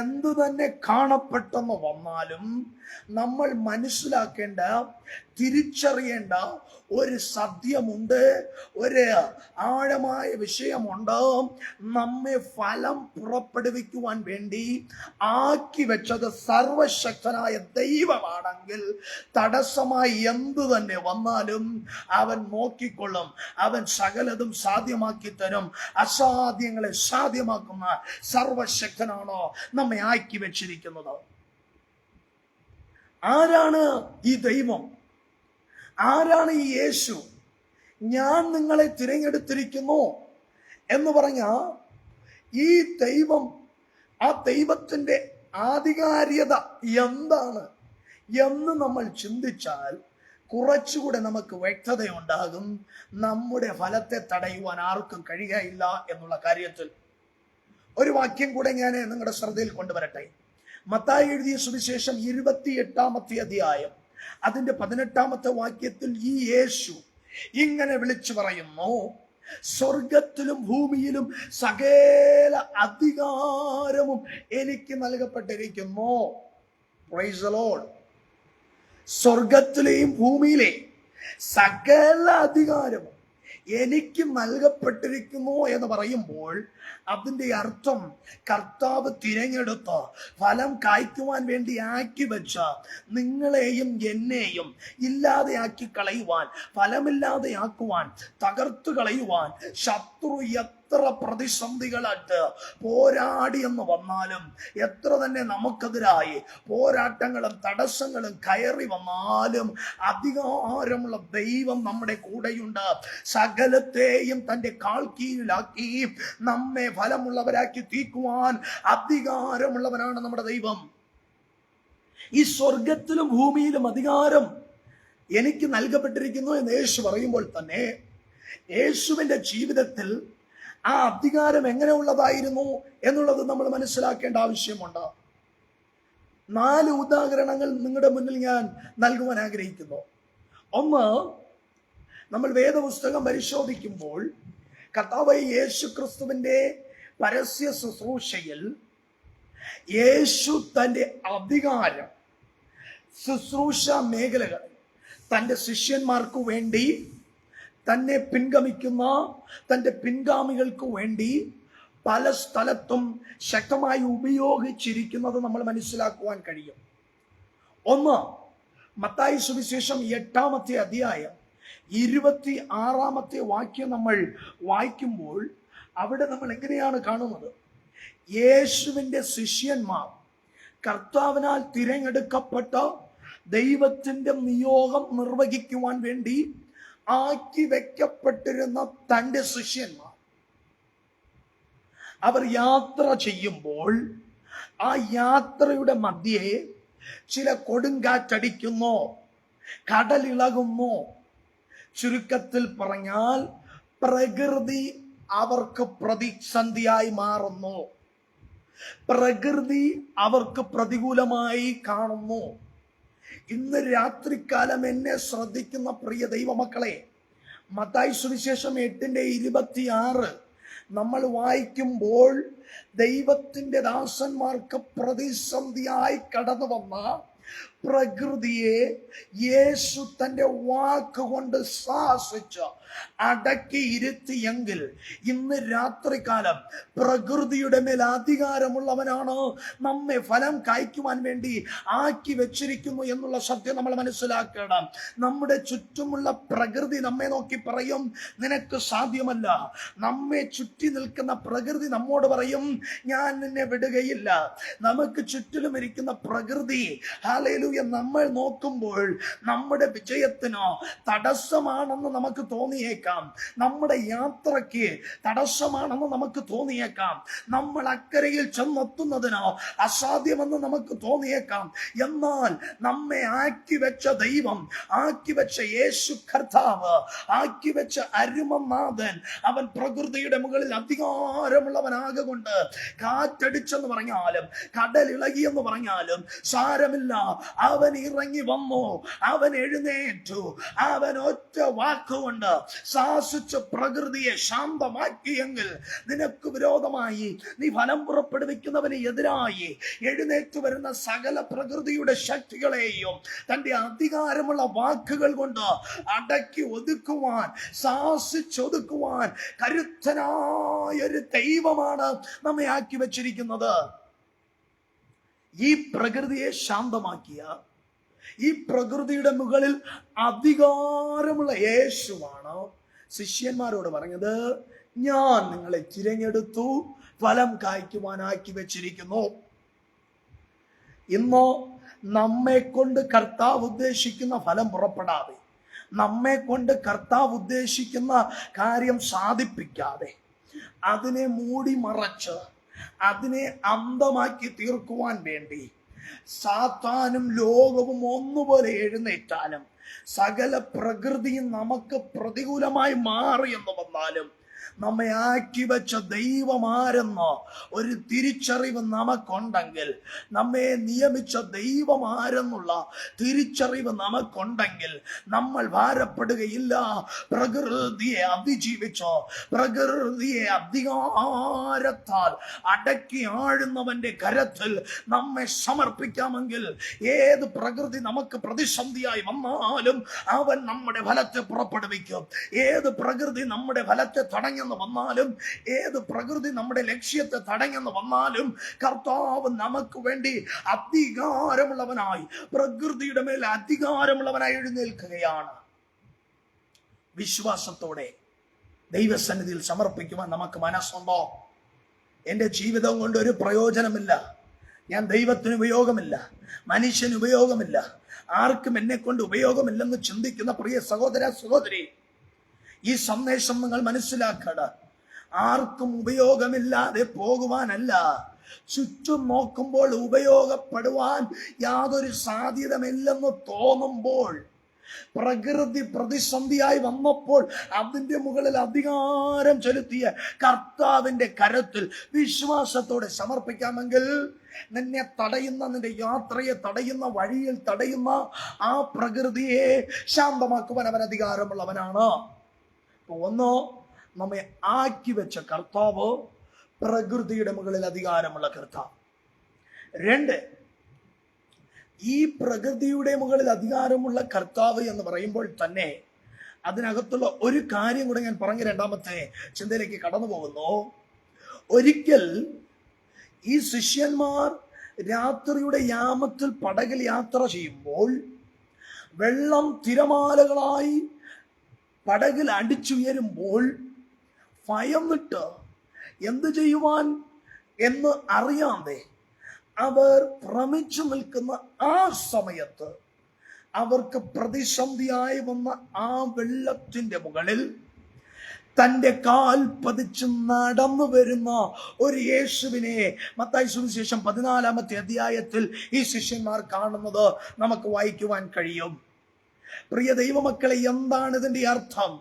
എന്തു തന്നെ കാണപ്പെട്ടെന്ന് വന്നാലും നമ്മൾ മനസ്സിലാക്കേണ്ട, തിരിച്ചറിയേണ്ട ഒരു സത്യമുണ്ട്, ഒരു ആഴമായ വിഷയമുണ്ട്. നമ്മെ ഫലം പുറപ്പെടുവിക്കുവാൻ വേണ്ടി ആക്കി വെച്ചത് സർവശക്തനായ ദൈവമാണെങ്കിൽ തടസ്സമായി എന്തു തന്നെ വന്നാലും അവൻ നോക്കിക്കൊള്ളും. അവൻ സകലതും സാധ്യമാക്കി തരും. അസാധ്യങ്ങളെ സാധ്യമാക്കുന്ന സർവശക്തനാണോ നമ്മെ ആക്കി വെച്ചിരിക്കുന്നത്? ആരാണ് ഈ ദൈവം? ആരാണ് ഈ യേശു? ഞാൻ നിങ്ങളെ തിരഞ്ഞെടുത്തിരിക്കുന്നു എന്ന് പറഞ്ഞ ഈ ദൈവം, ആ ദൈവത്തിന്റെ ആധികാരികത എന്താണ് എന്ന് നമ്മൾ ചിന്തിച്ചാൽ കുറച്ചുകൂടെ നമുക്ക് വ്യക്തതയുണ്ടാകും. നമ്മുടെ ഫലത്തെ തടയുവാൻ ആർക്കും കഴിയുകയില്ല എന്നുള്ള കാര്യത്തിൽ. ഒരു വാക്യം കൂടെ ഞാൻ നിങ്ങളുടെ ശ്രദ്ധയിൽ കൊണ്ടുവരട്ടെ. മത്തായി എഴുതിയ സുവിശേഷം 28-ാമത്തെ അധ്യായം അതിന്റെ 18-ാമത്തെ വാക്യത്തിൽ ഈ യേശു ഇങ്ങനെ വിളിച്ചു പറയുന്നു, സ്വർഗത്തിലും ഭൂമിയിലും സകല അധികാരവും എനിക്ക് നൽകപ്പെട്ടിരിക്കുന്നു. Praise the Lord. സ്വർഗത്തിലെയും ഭൂമിയിലെ സകല അധികാരവും എനിക്ക് നൽകപ്പെട്ടിരിക്കുന്നു എന്ന് പറയുമ്പോൾ അതിന്റെ അർത്ഥം കർത്താവ് തിരഞ്ഞെടുത്ത് ഫലം കായ്ക്കുവാൻ വേണ്ടി ആക്കി വെച്ച നിങ്ങളെയും എന്നെയും ഇല്ലാതെയാക്കി കളയുവാൻ, ഫലമില്ലാതെയാക്കുവാൻ, തകർത്തു കളയുവാൻ ശത്രു എത്ര പ്രതിസന്ധികളായിട്ട് പോരാടി എന്ന് വന്നാലും, എത്ര തന്നെ നമുക്കെതിരായി പോരാട്ടങ്ങളും തടസ്സങ്ങളും കയറി വന്നാലും അധികാരമുള്ള ദൈവം നമ്മുടെ കൂടെയുണ്ട്. സകലത്തെയും തന്റെ കാൽ കീഴിലാക്കി നമ്മെ ഫലമുള്ളവരാക്കി തീക്കുവാൻ അധികാരമുള്ളവനാണ് നമ്മുടെ ദൈവം. ഈ സ്വർഗത്തിലും ഭൂമിയിലും അധികാരം എനിക്ക് നൽകപ്പെട്ടിരിക്കുന്നു എന്ന് യേശു പറയുമ്പോൾ തന്നെ യേശുവിന്റെ ജീവിതത്തിൽ ആ അധികാരം എങ്ങനെയുള്ളതായിരുന്നു എന്നുള്ളത് നമ്മൾ മനസ്സിലാക്കേണ്ട ആവശ്യമുണ്ട്. 4 ഉദാഹരണങ്ങൾ നിങ്ങളുടെ മുന്നിൽ ഞാൻ നൽകുവാൻ ആഗ്രഹിക്കുന്നു. ഒന്ന്, നമ്മൾ വേദപുസ്തകം പരിശോധിക്കുമ്പോൾ കർത്താവായ യേശു ക്രിസ്തുവിന്റെ പരസ്യ ശുശ്രൂഷയിൽ യേശു തന്റെ അധികാരം ശുശ്രൂഷ മേഖലകൾ തന്റെ ശിഷ്യന്മാർക്ക് വേണ്ടി, തന്നെ പിൻഗമിക്കുന്ന തന്റെ പിൻഗാമികൾക്ക് വേണ്ടി പല സ്ഥലത്തും ശക്തമായി ഉപയോഗിച്ചിരിക്കുന്നത് നമ്മൾ മനസ്സിലാക്കുവാൻ കഴിയും. ഒന്ന്, മത്തായി സുവിശേഷം 8-ാമത്തെ അധ്യായം 26-ാമത്തെ വാക്യം നമ്മൾ വായിക്കുമ്പോൾ അവിടെ നമ്മൾ എങ്ങനെയാണ് കാണുന്നത്? യേശുവിന്റെ ശിഷ്യന്മാർ കർത്താവിനാൽ തിരഞ്ഞെടുക്കപ്പെട്ട ദൈവത്തിന്റെ നിയോഗം നിർവഹിക്കുവാൻ വേണ്ടി ആക്കി വെക്കപ്പെട്ടിരുന്ന തന്റെ ശിഷ്യന്മാർ, അവർ യാത്ര ചെയ്യുമ്പോൾ ആ യാത്രയുടെ മധ്യേ ചില കൊടുങ്കാറ്റടിക്കുന്നു, കടലിളകുന്നു. ചുരുക്കത്തിൽ പറഞ്ഞാൽ പ്രകൃതി അവർക്ക് പ്രതിസന്ധിയായി മാറുന്നു, പ്രകൃതി അവർക്ക് പ്രതികൂലമായി കാണുന്നു. ഇന്ന് രാത്രികാലം എന്നെ ശ്രദ്ധിക്കുന്ന പ്രിയ ദൈവമക്കളെ, മത്തായി സുവിശേഷം 8-26 നമ്മൾ വായിക്കുമ്പോൾ ദൈവത്തിന്റെ ദാസന്മാർക്ക് പ്രതിസന്ധിയായി കടന്നു വന്ന പ്രകൃതിയെ യേശു തന്റെ വാക്കുകൊണ്ട് ശാസിച്ച് അടക്കി ഇരുത്തിയെങ്കിൽ ഇന്ന് രാത്രികാലം പ്രകൃതിയുടെ മേൽ അധികാരമുള്ളവനാണ് നമ്മെ ഫലം കായ്ക്കുവാൻ വേണ്ടി ആക്കി വെച്ചിരിക്കുന്നു എന്നുള്ള സത്യം നമ്മൾ മനസ്സിലാക്കണം. നമ്മുടെ ചുറ്റുമുള്ള പ്രകൃതി നമ്മെ നോക്കി പറയും, നിനക്ക് സാധ്യമല്ല. നമ്മെ ചുറ്റി നിൽക്കുന്ന പ്രകൃതി നമ്മോട് പറയും, ഞാൻ നിന്നെ വിടുകയില്ല. നമുക്ക് ചുറ്റിലും ഇരിക്കുന്ന പ്രകൃതി ഹല്ലേലൂയ നമ്മൾ നോക്കുമ്പോൾ നമ്മുടെ വിജയത്തിനോ തടസ്സമാണെന്ന് നമുക്ക് തോന്നിയേക്കാം, നമ്മുടെ യാത്രയ്ക്ക് തടസ്സമാണെന്ന് നമുക്ക് തോന്നിയേക്കാം, നമ്മൾ അക്കരയിൽ ചെന്നെത്തുന്നതിനോ അസാധ്യമെന്ന് നമുക്ക് തോന്നിയേക്കാം. എന്നാൽ നമ്മെ ആക്കി വെച്ച ദൈവം, ആക്കി വെച്ച യേശു കർത്താവ്, ആക്കി വെച്ച അരുമനാഥൻ, അവൻ പ്രകൃതിയുടെ മുകളിൽ അധികാരമുള്ളവനാകൊണ്ട് കാറ്റടിച്ചെന്ന് പറഞ്ഞാലും കടലിളകിയെന്ന് പറഞ്ഞാലും സാരമില്ല, അവൻ ഇറങ്ങി വന്നു, അവൻ എഴുന്നേറ്റു, അവൻ ഒറ്റ വാക്കുകൊണ്ട് ശാസിച്ച് പ്രകൃതിയെ ശാന്തമാക്കിയെങ്കിൽ നിനക്ക് വിരോധമായി നീ ഫലം പുറപ്പെടുവിക്കുന്നവന് എതിരായി എഴുന്നേറ്റ് വരുന്ന സകല പ്രകൃതിയുടെ ശക്തികളെയും തന്റെ അധികാരമുള്ള വാക്കുകൾ കൊണ്ട് അടക്കി ഒതുക്കുവാൻ, ശാസിച്ചൊതുക്കുവാൻ കരുത്തനായൊരു ദൈവമാണ് നമ്മെ ആക്കി വെച്ചിരിക്കുന്നത്. ഈ പ്രകൃതിയെ ശാന്തമാക്കിയ, ഈ പ്രകൃതിയുടെ മുകളിൽ അധികാരമുള്ള യേശുവാണ് ശിഷ്യന്മാരോട് പറഞ്ഞത്, ഞാൻ നിങ്ങളെ തിരഞ്ഞെടുത്തു, ഫലം കായ്ക്കുവാനാക്കി വെച്ചിരിക്കുന്നു. ഇന്നോ നമ്മെ കൊണ്ട് കർത്താവ് ഉദ്ദേശിക്കുന്ന ഫലം പുറപ്പെടാതെ, നമ്മെ കൊണ്ട് കർത്താവ് ഉദ്ദേശിക്കുന്ന കാര്യം സാധിപ്പിക്കാതെ, അതിനെ മൂടി മറച്ച് അതിനെ അന്ധമാക്കി തീർക്കുവാൻ വേണ്ടി സാത്താനും ലോകവും ഒന്നുപോലെ എഴുന്നേറ്റാലും, സകല പ്രകൃതിയും നമുക്ക് പ്രതികൂലമായി മാറി എന്ന് വന്നാലും, നമ്മെ ആക്കി വെച്ച ദൈവമാരെന്നോ ഒരു തിരിച്ചറിവ് നമുക്കുണ്ടെങ്കിൽ, നമ്മെ നിയമിച്ച ദൈവമാരെന്നുള്ള തിരിച്ചറിവ് നമുക്കുണ്ടെങ്കിൽ നമ്മൾ ഭാരപ്പെടുകയില്ല. പ്രകൃതിയെ അതിജീവിച്ചോ, പ്രകൃതിയെ അധികാരത്താൽ അടക്കി ആഴുന്നവന്റെ കരത്തിൽ നമ്മെ സമർപ്പിക്കാമെങ്കിൽ ഏത് പ്രകൃതി നമുക്ക് പ്രതിസന്ധിയായി വന്നാലും അവൻ നമ്മുടെ ഫലത്തെ പുറപ്പെടുവിക്കും. ഏത് പ്രകൃതി നമ്മുടെ ഫലത്തെ തടഞ്ഞെന്ന് വന്നാലും, ഏത് പ്രകൃതി നമ്മുടെ ലക്ഷ്യത്തെ തടഞ്ഞെന്ന് വന്നാലും, കർത്താവ് നമുക്ക് വേണ്ടി അധികാരമുള്ളവനായി, പ്രകൃതിയുടെ മേൽ അധികാരമുള്ളവനായി എഴുന്നേൽക്കുകയാണ്. വിശ്വാസത്തോടെ ദൈവസന്നിധിയിൽ സമർപ്പിക്കുവാൻ നമുക്ക് മനസ്സുണ്ടോ? എൻ്റെ ജീവിതം കൊണ്ട് ഒരു പ്രയോജനമില്ല, ഞാൻ ദൈവത്തിന് ഉപയോഗമില്ല, മനുഷ്യന് ഉപയോഗമില്ല, ആർക്കും എന്നെ കൊണ്ട് ഉപയോഗമില്ലെന്ന് ചിന്തിക്കുന്ന പ്രിയ സഹോദര സഹോദരി, ഈ സന്ദേശം നിങ്ങൾ മനസ്സിലാക്കണം. ആർക്കും ഉപയോഗമില്ലാതെ പോകുവാനല്ല, ചുറ്റും നോക്കുമ്പോൾ ഉപയോഗപ്പെടുവാൻ യാതൊരു സാധ്യതയില്ലെന്ന് തോന്നുമ്പോൾ, പ്രകൃതി പ്രതിസന്ധിയായി വന്നപ്പോൾ അതിന്റെ മുകളിൽ അധികാരം ചെലുത്തിയ കർത്താവിന്റെ കരത്തിൽ വിശ്വാസത്തോടെ സമർപ്പിക്കാമെങ്കിൽ നിന്നെ തടയുന്ന, നിന്റെ യാത്രയെ തടയുന്ന, വഴിയിൽ തടയുന്ന ആ പ്രകൃതിയെ ശാന്തമാക്കുവാൻ അവൻ അധികാരമുള്ളവനാണ്. ഒന്നോ, നമ്മെ ആക്കി വെച്ച കർത്താവ് പ്രകൃതിയുടെ മുകളിൽ അധികാരമുള്ള കർത്താവ്. രണ്ട്, ഈ പ്രകൃതിയുടെ മുകളിൽ അധികാരമുള്ള കർത്താവ് എന്ന് പറയുമ്പോൾ തന്നെ അതിനകത്തുള്ള ഒരു കാര്യം കൂടെ ഞാൻ പറഞ്ഞ് രണ്ടാമത്തെ ചിന്തയിലേക്ക് കടന്നു പോകുന്നു. ഒരിക്കൽ ഈ ശിഷ്യന്മാർ രാത്രിയുടെ യാമത്തിൽ പടകിൽ യാത്ര ചെയ്യുമ്പോൾ വെള്ളം തിരമാലകളായി പടകിൽ അടിച്ചുയരുമ്പോൾ ഭയം വിട്ട് എന്ത് ചെയ്യുവാൻ എന്ന് അറിയാതെ അവർ ഭ്രമിച്ചു നിൽക്കുന്ന ആ സമയത്ത് അവർക്ക് പ്രതിസന്ധിയായി വന്ന ആ വെള്ളത്തിന്റെ മുകളിൽ തന്റെ കാൽ പതിച്ച് നടന്നു വരുന്ന ഒരു യേശുവിനെ മത്തായി സുവിശേഷം 14-ാമത്തെ അധ്യായത്തിൽ ഈ ശിഷ്യന്മാർ കാണുന്നത് നമുക്ക് വായിക്കുവാൻ കഴിയും. പ്രിയ ദൈവമക്കളെ, എന്താണ് ഇതിന്റെ അർത്ഥം?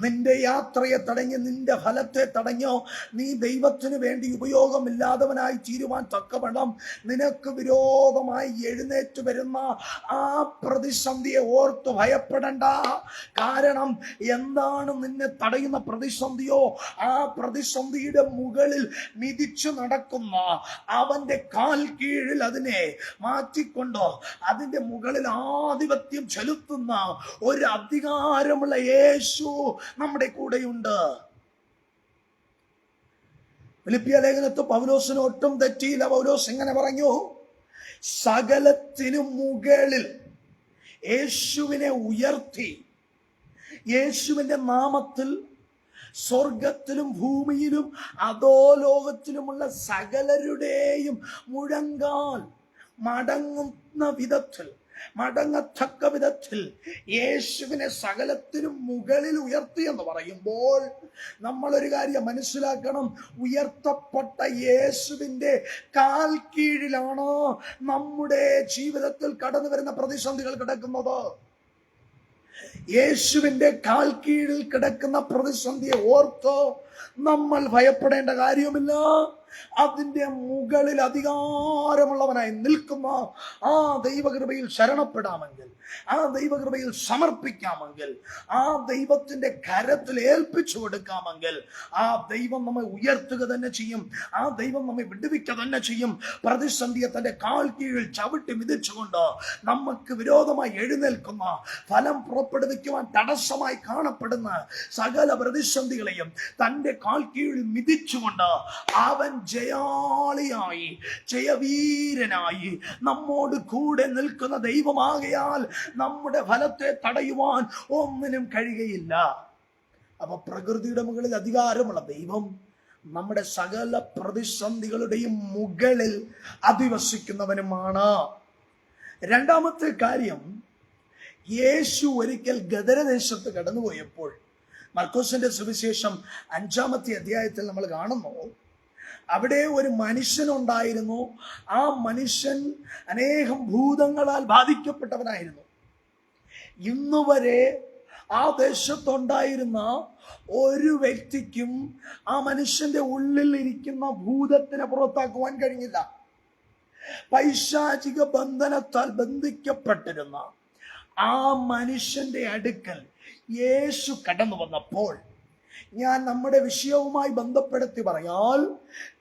നിന്റെ യാത്രയെ തടഞ്ഞ്, നിന്റെ ഫലത്തെ തടഞ്ഞോ നീ ദൈവത്തിന് വേണ്ടി ഉപയോഗമില്ലാത്തവനായി തീരുവാൻ തക്കവണ്ണം നിനക്ക് വിരോധമായി എഴുന്നേറ്റ് വരുന്ന ആ പ്രതിസന്ധിയെ ഓർത്ത് ഭയപ്പെടണ്ട. കാരണം എന്താണ് നിന്നെ തടയുന്ന പ്രതിസന്ധിയോ ആ പ്രതിസന്ധിയുടെ മുകളിൽ മിതിച്ചു നടക്കുന്ന അവന്റെ കാൽ കീഴിൽ അതിനെ മാറ്റിക്കൊണ്ടോ അതിന്റെ മുകളിൽ ആധിപത്യം ചെലുത്തുന്ന ഒരു അധികാരമുള്ള യേശു നമ്മുടെ കൂടെയുണ്ട്. ഫിലിപ്പിയ ലേഖനത്തിൽ പൗലോസിന് ഒട്ടും തെറ്റിയില്ല. പൗലോസ് എങ്ങനെ പറഞ്ഞു? സകലത്തിനും മുകളിൽ യേശുവിനെ ഉയർത്തി, യേശുവിന്റെ നാമത്തിൽ സ്വർഗത്തിലും ഭൂമിയിലും അധോലോകത്തിലുമുള്ള സകലരുടെയും മുഴങ്കാൽ മടങ്ങുന്ന വിധത്തിൽ, മടങ്ങത്തക്ക വിധത്തിൽ യേശുവിനെ സകലത്തിനും മുകളിൽ ഉയർത്തി എന്ന് പറയുമ്പോൾ നമ്മളൊരു കാര്യം മനസ്സിലാക്കണം. ഉയർത്തപ്പെട്ട യേശുവിന്റെ കാൽ കീഴിലാണ് നമ്മുടെ ജീവിതത്തിൽ കടന്നു വരുന്ന പ്രതിസന്ധികൾ കിടക്കുന്നത്. യേശുവിന്റെ കാൽ കീഴിൽ കിടക്കുന്ന പ്രതിസന്ധിയെ ഓർത്ത് നമ്മൾ ഭയപ്പെടേണ്ട കാര്യമില്ല. അതിൻ്റെ മുകളിൽ അധികാരമുള്ളവനായി നിൽക്കുന്ന ആ ദൈവകൃപയിൽ ശരണപ്പെടാമെങ്കിൽ, ആ ദൈവകൃപയിൽ സമർപ്പിക്കാമെങ്കിൽ, ആ ദൈവത്തിന്റെ കരത്തിൽ ഏൽപ്പിച്ചു കൊടുക്കാമെങ്കിൽ, ആ ദൈവം നമ്മെ ഉയർത്തുക തന്നെ ചെയ്യും. ആ ദൈവം നമ്മെ വിടുവിക്കുക തന്നെ ചെയ്യും. പ്രതിസന്ധിയെ തന്റെ കാൽ കീഴിൽ ചവിട്ടി മിതിച്ചുകൊണ്ട് നമുക്ക് വിരോധമായി എഴുന്നേൽക്കുന്ന, ഫലം പുറപ്പെടുവിക്കുവാൻ തടസ്സമായി കാണപ്പെടുന്ന സകല പ്രതിസന്ധികളെയും തന്റെ കാൽ കീഴിൽ മിതിച്ചുകൊണ്ട് അവൻ ജയാളിയായി, ജയവീരനായി നമ്മോട് കൂടെ നിൽക്കുന്ന ദൈവമാകയാൽ നമ്മുടെ ഫലത്തെ തടയുവാൻ ഒന്നിനും കഴിയുകയില്ല. അപ്പൊ പ്രകൃതിയുടെ മുകളിൽ അധികാരമുള്ള ദൈവം നമ്മുടെ സകല പ്രതിസന്ധികളുടെയും മുകളിൽ അധിവസിക്കുന്നവനുമാണ്. രണ്ടാമത്തെ കാര്യം, യേശു ഒരിക്കൽ ഗദരദേശത്ത് കടന്നുപോയപ്പോൾ, മർക്കോസിന്റെ സുവിശേഷം 5-ാമത്തെ അധ്യായത്തിൽ നമ്മൾ കാണുന്നു, അവിടെ ഒരു മനുഷ്യനുണ്ടായിരുന്നു. ആ മനുഷ്യൻ അനേകം ഭൂതങ്ങളാൽ ബാധിക്കപ്പെട്ടവനായിരുന്നു. ഇന്നുവരെ ആ ദേശത്തുണ്ടായിരുന്ന ഒരു വ്യക്തിക്കും ആ മനുഷ്യന്റെ ഉള്ളിൽ ഇരിക്കുന്ന ഭൂതത്തിനെ പുറത്താക്കുവാൻ കഴിഞ്ഞില്ല. പൈശാചിക ബന്ധനത്താൽ ബന്ധിക്കപ്പെട്ടിരുന്ന ആ മനുഷ്യന്റെ അടുക്കൽ യേശു കടന്നു വന്നപ്പോൾ, ഞാൻ നമ്മുടെ വിഷയവുമായി ബന്ധപ്പെടുത്തി പറഞ്ഞാൽ,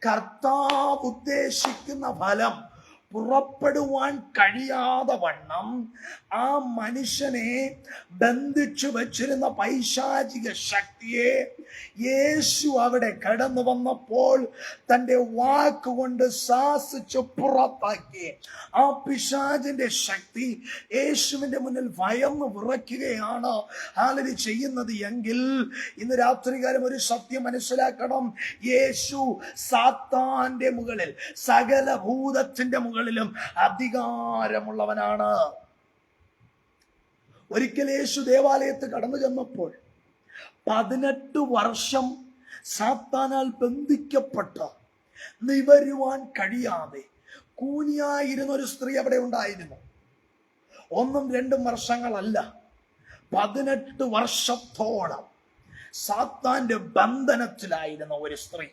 കർത്താവ് ഉദ്ദേശിക്കുന്ന ഫലം പുറപ്പെടുവാൻ കഴിയാതെ വണ്ണം ആ മനുഷ്യനെ ബന്ധിച്ചു വച്ചിരുന്ന പൈശാചിക ശക്തിയെ യേശു അവിടെ കടന്നു വന്നപ്പോൾ തൻ്റെ വാക്കുകൊണ്ട് ശാസിച്ച് പുറത്താക്കി. ആ പിശാചിന്റെ ശക്തി യേശുവിന്റെ മുന്നിൽ ഭയന്ന് വിറയ്ക്കുകയാണ് ഹാലലി ചെയ്യുന്നത് എങ്കിൽ, ഇന്ന് രാത്രികാലം ഒരു സത്യം മനസ്സിലാക്കണം. യേശു സാത്താന്റെ മുകളിൽ, സകല ഭൂതത്തിന്റെ മുകളിലും അധികാരമുള്ളവനാണ്. ഒരിക്കൽ യേശു ദേവാലയത്ത് കടന്നു ചെന്നപ്പോൾ 18 വർഷം സാത്താനാൽ ബന്ധിക്കപ്പെട്ട, നിവരുവാൻ കഴിയാതെ കൂനിയായിരുന്ന ഒരു സ്ത്രീ അവിടെ ഉണ്ടായിരുന്നു. 1-2 വർഷങ്ങളല്ല, 18 വർഷത്തോളം സാത്താന്റെ ബന്ധനത്തിലായിരുന്ന ഒരു സ്ത്രീ.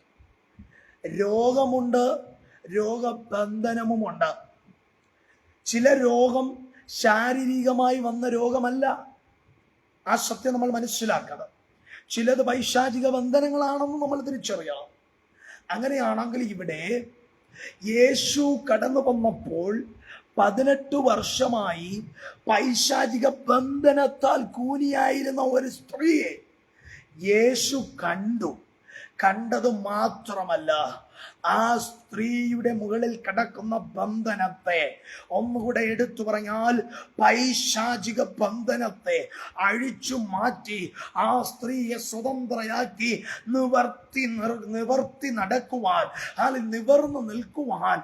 രോഗമുണ്ട്, രോഗബന്ധനമുണ്ട്. ചില രോഗം ശാരീരികമായി വന്ന രോഗമല്ല. ആ സത്യം നമ്മൾ മനസ്സിലാക്കണം. ചിലത് പൈശാചിക ബന്ധനങ്ങളാണെന്ന് നമ്മൾ തിരിച്ചറിയണം. അങ്ങനെയാണെങ്കിൽ ഇവിടെ യേശു കടന്നു വന്നപ്പോൾ 18 വർഷമായി പൈശാചിക ബന്ധനത്താൽ കൂനിയായിരുന്ന ഒരു സ്ത്രീയെ യേശു കണ്ടു. കണ്ടത് മാത്രമല്ല, ആ സ്ത്രീയുടെ മുകളിൽ കിടക്കുന്ന ബന്ധനത്തെ, ഒന്നുകൂടെ എടുത്തു പറഞ്ഞാൽ പൈശാചിക ബന്ധനത്തെ അഴിച്ചു മാറ്റി ആ സ്ത്രീയെ സ്വതന്ത്രയാക്കി നിവർത്തി നടക്കുവാൻ, നിവർന്നു നിൽക്കുവാൻ,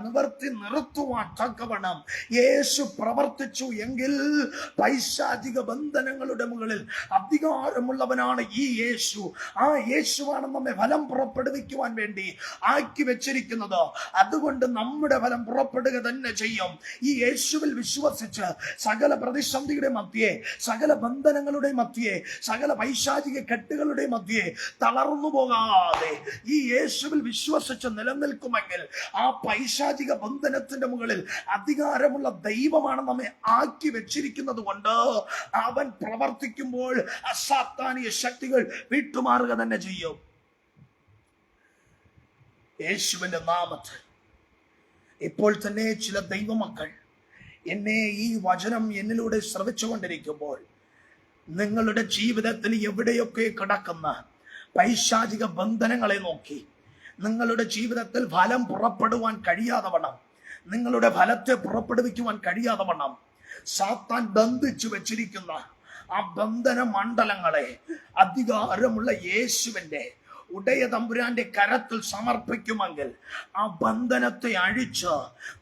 നിവർത്തി നിർത്തുവാൻ തക്കവണ്ണം യേശു പ്രവർത്തിച്ചു എങ്കിൽ, പൈശാചിക ബന്ധനങ്ങളുടെ മുകളിൽ അധികാരമുള്ളവനാണ് ഈ യേശു. ആ യേശുവാണ് നമ്മെ ഫലം പുറപ്പെടുവിക്കുവാൻ വേണ്ടി ആക്കി വെച്ചിരിക്കുന്നത്. അതുകൊണ്ട് നമ്മുടെ ഫലം പുറപ്പെടുക തന്നെ ചെയ്യും. ഈ യേശുവിൽ വിശ്വസിച്ച് സകല പ്രതിസന്ധിയുടെ മധ്യേ, സകല ബന്ധനങ്ങളുടെ മധ്യേ, സകല പൈശാചിക കെട്ടുകളുടെ മധ്യേ തളർന്നു പോകാതെ ഈ യേശുവിൽ വിശ്വസിച്ച് നിലനിൽക്കുമെങ്കിൽ, ആ പൈശാചിക ബന്ധനത്തിന്റെ മുകളിൽ അധികാരമുള്ള ദൈവമാണ് നമ്മെ ആക്കി വെച്ചിരിക്കുന്നത് കൊണ്ട് അവൻ പ്രവർത്തിക്കുമ്പോൾ അസാത്താനിക ശക്തികൾ വിട്ടുമാറുക തന്നെ ചെയ്യും. യേശുവിന്റെ നാമത്തിൽ ഇപ്പോൾ തന്നെ ചില ദൈവമക്കൾ എന്നെ ഈ വചനം എന്നിലൂടെ ശ്രവിച്ചുകൊണ്ടിരിക്കുമ്പോൾ, നിങ്ങളുടെ ജീവിതത്തിൽ എവിടെയൊക്കെ കിടക്കുന്ന പൈശാചിക ബന്ധനങ്ങളെ നോക്കി നിങ്ങളുടെ ജീവിതത്തിൽ ഫലം പുറപ്പെടുവാൻ കഴിയാതെ വണ്ണം, നിങ്ങളുടെ ഫലത്തെ പുറപ്പെടുവിക്കുവാൻ കഴിയാതെ വണ്ണം സാത്താൻ ബന്ധിച്ചു വെച്ചിരിക്കുന്ന ആ ബന്ധന മണ്ഡലങ്ങളെ അധികാരമുള്ള യേശുവിന്റെ ഉടയ തമ്പുരാന്റെ കരത്തിൽ സമർപ്പിക്കുമെങ്കിൽ, ആ ബന്ധനത്തെ അഴിച്ച്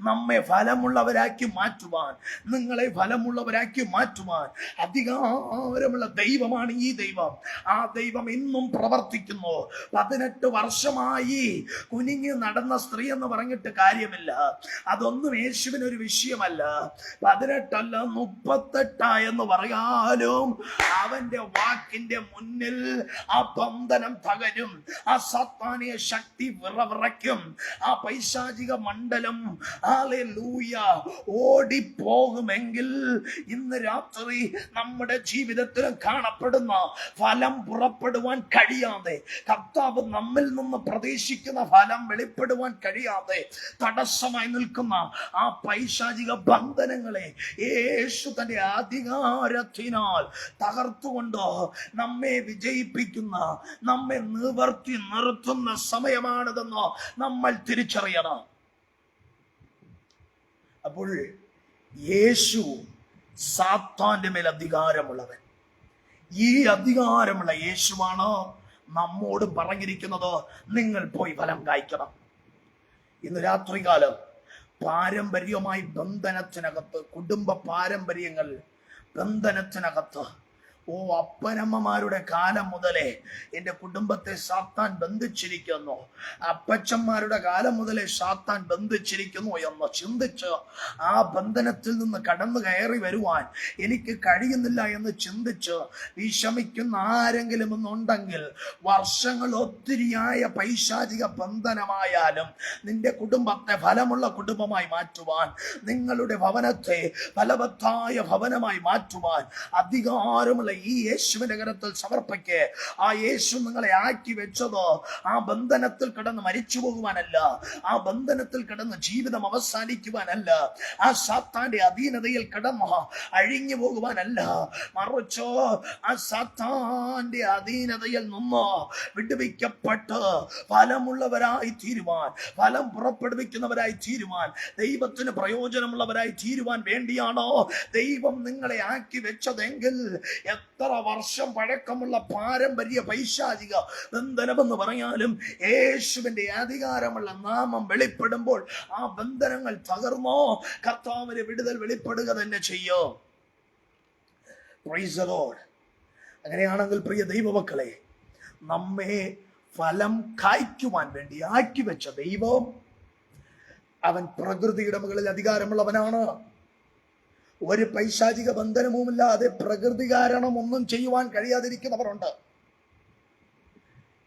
നമ്മെ ഫലമുള്ളവരാക്കി മാറ്റുവാൻ, നിങ്ങളെ ഫലമുള്ളവരാക്കി മാറ്റുവാൻ അധികാരമുള്ള ദൈവമാണ് ഈ ദൈവം. ആ ദൈവം ഇന്നും പ്രവർത്തിക്കുന്നു. 18 വർഷമായി കുനിഞ്ഞ് നടന്ന സ്ത്രീ എന്ന് പറഞ്ഞിട്ട് കാര്യമില്ല. അതൊന്നും യേശുവിനൊരു വിഷയമല്ല. 18 അല്ല 38 എന്ന് പറയാലും അവന്റെ വാക്കിന്റെ മുന്നിൽ ആ ബന്ധനം തകരും. ആ സാത്താനിക ശക്തി വിറവിറയ്ക്കും. ആ പൈശാചിക മണ്ഡലം ഹല്ലേലൂയ ഓടിപ്പോകുമെങ്കിൽ ഇന്ന് രാത്രി നമ്മുടെ ജീവിതത്തിൽ കാണപ്പെടുന്ന ഫലം പുറപ്പെടുവാൻ കഴിയാതെ, കർത്താവ് നമ്മിൽ നിന്ന് പ്രതീക്ഷിക്കുന്ന ഫലം വെളിപ്പെടുവാൻ കഴിയാതെ തടസ്സമായി നിൽക്കുന്ന ആ പൈശാചിക ബന്ധനങ്ങളെ യേശു തന്റെ അധികാരത്തിനാൽ തകർത്തുകൊണ്ട് നമ്മെ വിജയിപ്പിക്കുന്ന, നമ്മെ നിവർത്തി നിർത്തുന്ന സമയമാണിതെന്ന് നമ്മൾ തിരിച്ചറിയണം. അപ്പോൾ യേശു സാത്താന്റെ മേൽ അധികാരമുള്ളവൻ. ഈ അധികാരമുള്ള യേശുവാണ് നമ്മോട് പറഞ്ഞിരിക്കുന്നത്, നിങ്ങൾ പോയി ഫലം കായ്ക്കണം. ഇന്ന് രാത്രികാലം പാരമ്പര്യമായി ബന്ധനത്തിനകത്ത്, കുടുംബ പാരമ്പര്യങ്ങൾ ബന്ധനത്തിനകത്ത്, അപ്പനമ്മമാരുടെ കാലം മുതലേ എൻ്റെ കുടുംബത്തെ സാത്താൻ ബന്ധിച്ചിരിക്കുന്നു, അപ്പച്ചന്മാരുടെ കാലം മുതലേ സാത്താൻ ബന്ധിച്ചിരിക്കുന്നു എന്ന് ചിന്തിച്ച് ആ ബന്ധനത്തിൽ നിന്ന് കടന്നു കയറി വരുവാൻ എനിക്ക് കഴിയുന്നില്ല എന്ന് ചിന്തിച്ച് വിഷമിക്കുന്ന ആരെങ്കിലും ഒന്നുണ്ടെങ്കിൽ, വർഷങ്ങൾ ഒത്തിരിയായ പൈശാചിക ബന്ധനമായാലും നിന്റെ കുടുംബത്തെ ഫലമുള്ള കുടുംബമായി മാറ്റുവാൻ, നിങ്ങളുടെ ഭവനത്തെ ഫലവത്തായ ഭവനമായി മാറ്റുവാൻ അധികാരമുള്ള ഈ യേശുവിന്റെ കരത്തിൽ സമർപ്പിക്ക്. ആ യേശു നിങ്ങളെ ആക്കി വെച്ചത് ആ ബന്ധനത്തിൽ കിടന്ന് മരിച്ചു പോകുവാനല്ല, ആ ബന്ധനത്തിൽ കിടന്ന് ജീവിതം അവസാനിക്കുവാനല്ല, ആ സാത്താന്റെ അധീനതയിൽ കിടന്ന് അഴിഞ്ഞു പോകുവാനല്ല, മറിച്ചോ ആ സാത്താന്റെ അധീനതയിൽ നിന്ന് വിടുവിക്കപ്പെട്ട് ഫലമുള്ളവരായി തീരുവാൻ, ഫലം പുറപ്പെടുവിക്കുന്നവരായി തീരുവാൻ, ദൈവത്തിന് പ്രയോജനമുള്ളവരായി തീരുവാൻ വേണ്ടിയാണോ ദൈവം നിങ്ങളെ ആക്കി വെച്ചതെങ്കിൽ, എത്ര വർഷം പഴക്കമുള്ള പാരമ്പര്യ പൈശാചിക ബന്ധനമെന്ന് പറഞ്ഞാലും യേശുവിന്റെ അധികാരമുള്ള നാമം വെളിപ്പെടുമ്പോൾ ആ ബന്ധനങ്ങൾ തകർന്നോ കർത്താവിന്റെ വിടുതൽ വെളിപ്പെടുക തന്നെ ചെയ്യോ. Price the Lord. അങ്ങനെയാണെങ്കിൽ പ്രിയ ദൈവമക്കളെ, നമ്മെ ഫലം കായ്ക്കുവാൻ വേണ്ടി ആക്കി വെച്ച ദൈവം, അവൻ പ്രകൃതിയുടെ മുകളിൽ അധികാരമുള്ളവനാണ്. ഒരു പൈശാചിക ബന്ധനവുമില്ലാതെ പ്രകൃതി കാരണം ഒന്നും ചെയ്യുവാൻ കഴിയാതിരിക്കുന്നവരുണ്ട്.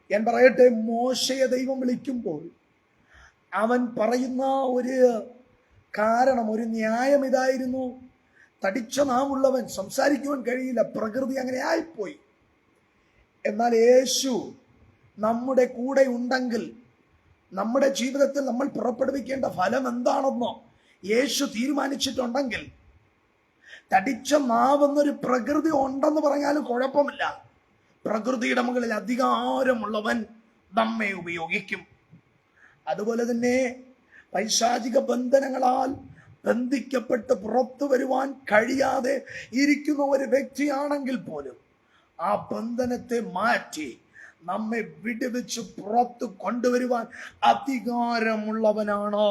ഞാൻ പറയട്ടെ, മോശയെ ദൈവം വിളിക്കുമ്പോൾ അവൻ പറയുന്ന ഒരു കാരണം, ഒരു ന്യായം ഇതായിരുന്നു: തടിച്ച നാമുള്ളവൻ, സംസാരിക്കുവാൻ കഴിയില്ല, പ്രകൃതി അങ്ങനെ ആയിപ്പോയി. എന്നാൽ യേശു നമ്മുടെ കൂടെ ഉണ്ടെങ്കിൽ, നമ്മുടെ ജീവിതത്തിൽ നമ്മൾ പുറപ്പെടുവിക്കേണ്ട ഫലം എന്താണെന്നോ യേശു തീരുമാനിച്ചിട്ടുണ്ടെങ്കിൽ, തടിച്ച നാവെന്നൊരു പ്രകൃതി ഉണ്ടെന്ന് പറഞ്ഞാലും കുഴപ്പമില്ല. പ്രകൃതിയുടെ മുകളിൽ അധികാരമുള്ളവൻ നമ്മെ ഉപയോഗിക്കും. അതുപോലെ തന്നെ പൈശാചിക ബന്ധനങ്ങളാൽ ബന്ധിക്കപ്പെട്ട് പുറത്തു വരുവാൻ കഴിയാതെ ഇരിക്കുന്ന ഒരു വ്യക്തിയാണെങ്കിൽ പോലും ആ ബന്ധനത്തെ മാറ്റി നമ്മെ വിടുവിച്ച് പുറത്ത് കൊണ്ടുവരുവാൻ അധികാരമുള്ളവനാണോ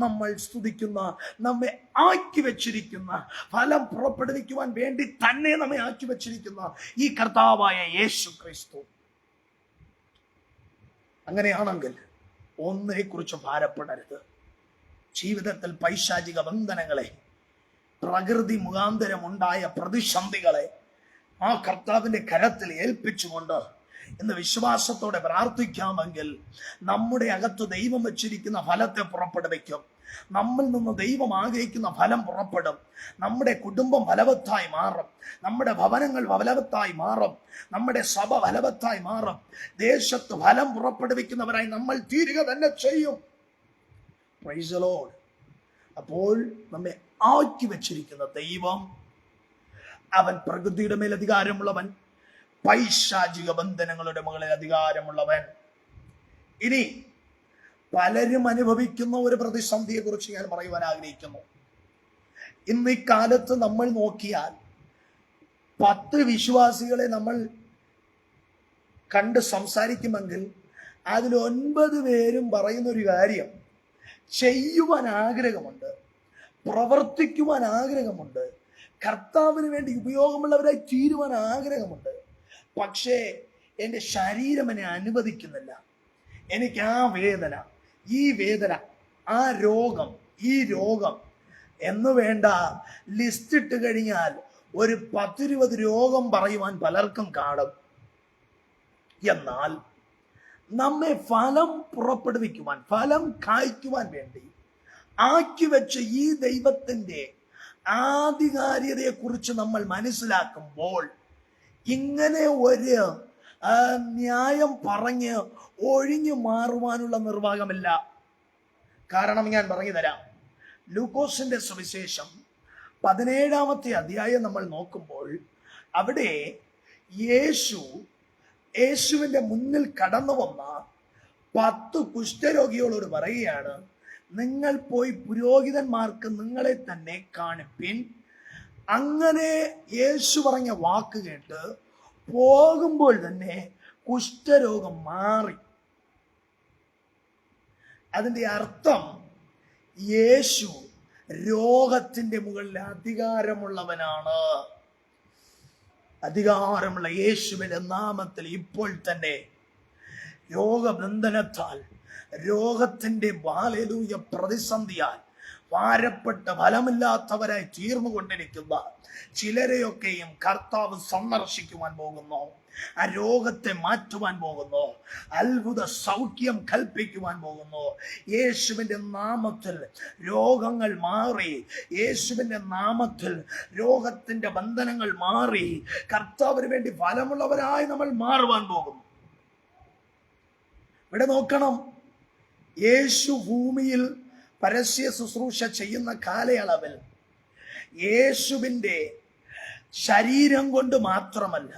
നമ്മൾ സ്തുതിക്കുന്ന, നമ്മെ ആക്കി വെച്ചിരിക്കുന്ന, ഫലം പുറപ്പെടുവിക്കുവാൻ വേണ്ടി തന്നെ നമ്മെ ആക്കി വെച്ചിരിക്കുന്ന ഈ കർത്താവായ യേശു ക്രിസ്തു. അങ്ങനെയാണെങ്കിൽ ഒന്നിനെ കുറിച്ച് ഭാരപ്പെടരുത്. ജീവിതത്തിൽ പൈശാചിക ബന്ധനങ്ങളെ, പ്രകൃതി മുഖാന്തരം ഉണ്ടായ പ്രതിസന്ധികളെ ആ കർത്താവിന്റെ കരത്തിൽ ഏൽപ്പിച്ചുകൊണ്ട് ഇന്ന് വിശ്വാസത്തോടെ പ്രാർത്ഥിക്കാമെങ്കിൽ നമ്മുടെ അകത്ത് ദൈവം വെച്ചിരിക്കുന്ന ഫലത്തെ പുറപ്പെടുവിക്കും. നമ്മിൽ നിന്ന് ദൈവം ആഗ്രഹിക്കുന്ന ഫലം പുറപ്പെടും. നമ്മുടെ കുടുംബം ഫലവത്തായി മാറും, നമ്മുടെ ഭവനങ്ങൾ ഫലവത്തായി മാറും, നമ്മുടെ സഭ ഫലവത്തായി മാറും, ദേശത്ത് ഫലം പുറപ്പെടുവിക്കുന്നവരായി നമ്മൾ തീരുക തന്നെ ചെയ്യും. Price the Lord. അപ്പോൾ നമ്മെ ആക്കി വെച്ചിരിക്കുന്ന ദൈവം, അവൻ പ്രകൃതിയുടെ മേൽ അധികാരമുള്ളവൻ, പൈശാചിക ബന്ധനങ്ങളുടെ മുകളിൽ അധികാരമുള്ളവൻ. ഇനി പലരും അനുഭവിക്കുന്ന ഒരു പ്രതിസന്ധിയെ കുറിച്ച് ഞാൻ പറയുവാൻ ആഗ്രഹിക്കുന്നു. ഇന്ന് ഈ കാലത്ത് നമ്മൾ നോക്കിയാൽ 10 വിശ്വാസികളെ നമ്മൾ കണ്ട് സംസാരിക്കുമെങ്കിൽ അതിൽ 9 പേരും പറയുന്ന ഒരു കാര്യം, ചെയ്യുവാൻ ആഗ്രഹമുണ്ട്, പ്രവർത്തിക്കുവാൻ ആഗ്രഹമുണ്ട്, കർത്താവിന് വേണ്ടി ഉപയോഗമുള്ളവരായി തീരുവാൻ ആഗ്രഹമുണ്ട്, പക്ഷേ എൻ്റെ ശരീരം എന്നെ അനുവദിക്കുന്നില്ല. എനിക്ക് ആ വേദന, ഈ വേദന, ആ രോഗം, ഈ രോഗം എന്ന് വേണ്ട ലിസ്റ്റ് ഇട്ട് കഴിഞ്ഞാൽ ഒരു 10-20 രോഗം പറയുവാൻ പലർക്കും കാണും. എന്നാൽ നമ്മെ ഫലം പുറപ്പെടുവിക്കുവാൻ, ഫലം കായ്ക്കുവാൻ വേണ്ടി ആക്കി വെച്ച ഈ ദൈവത്തിന്റെ ആധികാരികതയെ കുറിച്ച് നമ്മൾ മനസ്സിലാക്കുമ്പോൾ ഇങ്ങനെ ഒരു ന്യായം പറഞ്ഞ് ഒഴിഞ്ഞു മാറുവാനുള്ള നിർവാഹമില്ല. കാരണം ഞാൻ പറഞ്ഞു തരാം. ലൂക്കോസിന്റെ സുവിശേഷം 17-ാമത്തെ അധ്യായം നമ്മൾ നോക്കുമ്പോൾ അവിടെ യേശുവിന്റെ മുന്നിൽ കടന്നു വന്ന 10 കുഷ്ഠരോഗികളോട് പറയുകയാണ്, നിങ്ങൾ പോയി പുരോഹിതന്മാർക്ക് നിങ്ങളെ തന്നെ കാണിപ്പിൻ. അങ്ങനെ യേശു പറഞ്ഞ വാക്ക് കേട്ട് പോകുമ്പോൾ തന്നെ കുഷ്ഠരോഗം മാറി. അതിന്റെ അർത്ഥം യേശു രോഗത്തിന്റെ മുകളിൽ അധികാരമുള്ളവനാണ്. അധികാരമുള്ള യേശുവിന്റെ നാമത്തിൽ ഇപ്പോൾ തന്നെ രോഗബന്ധനത്താൽ, രോഗത്തിന്റെ ഹല്ലേലൂയ പ്രതിസന്ധിയാൽ ഭാരപ്പെട്ട ഫലമില്ലാത്തവരായി തീർന്നുകൊണ്ടിരിക്കുന്ന ചിലരെയൊക്കെയും കർത്താവ് സന്ദർശിക്കുവാൻ പോകുന്നു. ആ രോഗത്തെ മാറ്റുവാൻ പോകുന്നു. അത്ഭുത സൗഖ്യം കൽപ്പിക്കുവാൻ പോകുന്നു. യേശുവിന്റെ നാമത്തിൽ രോഗങ്ങൾ മാറി, യേശുവിന്റെ നാമത്തിൽ രോഗത്തിന്റെ ബന്ധനങ്ങൾ മാറി കർത്താവിന് വേണ്ടി ഫലമുള്ളവരായി നമ്മൾ മാറുവാൻ പോകുന്നു. ഇവിടെ നോക്കണം, യേശു ഭൂമിയിൽ പരസ്യ ശുശ്രൂഷ ചെയ്യുന്ന കാലയളവിൽ യേശുവിൻ്റെ ശരീരം കൊണ്ട് മാത്രമല്ല,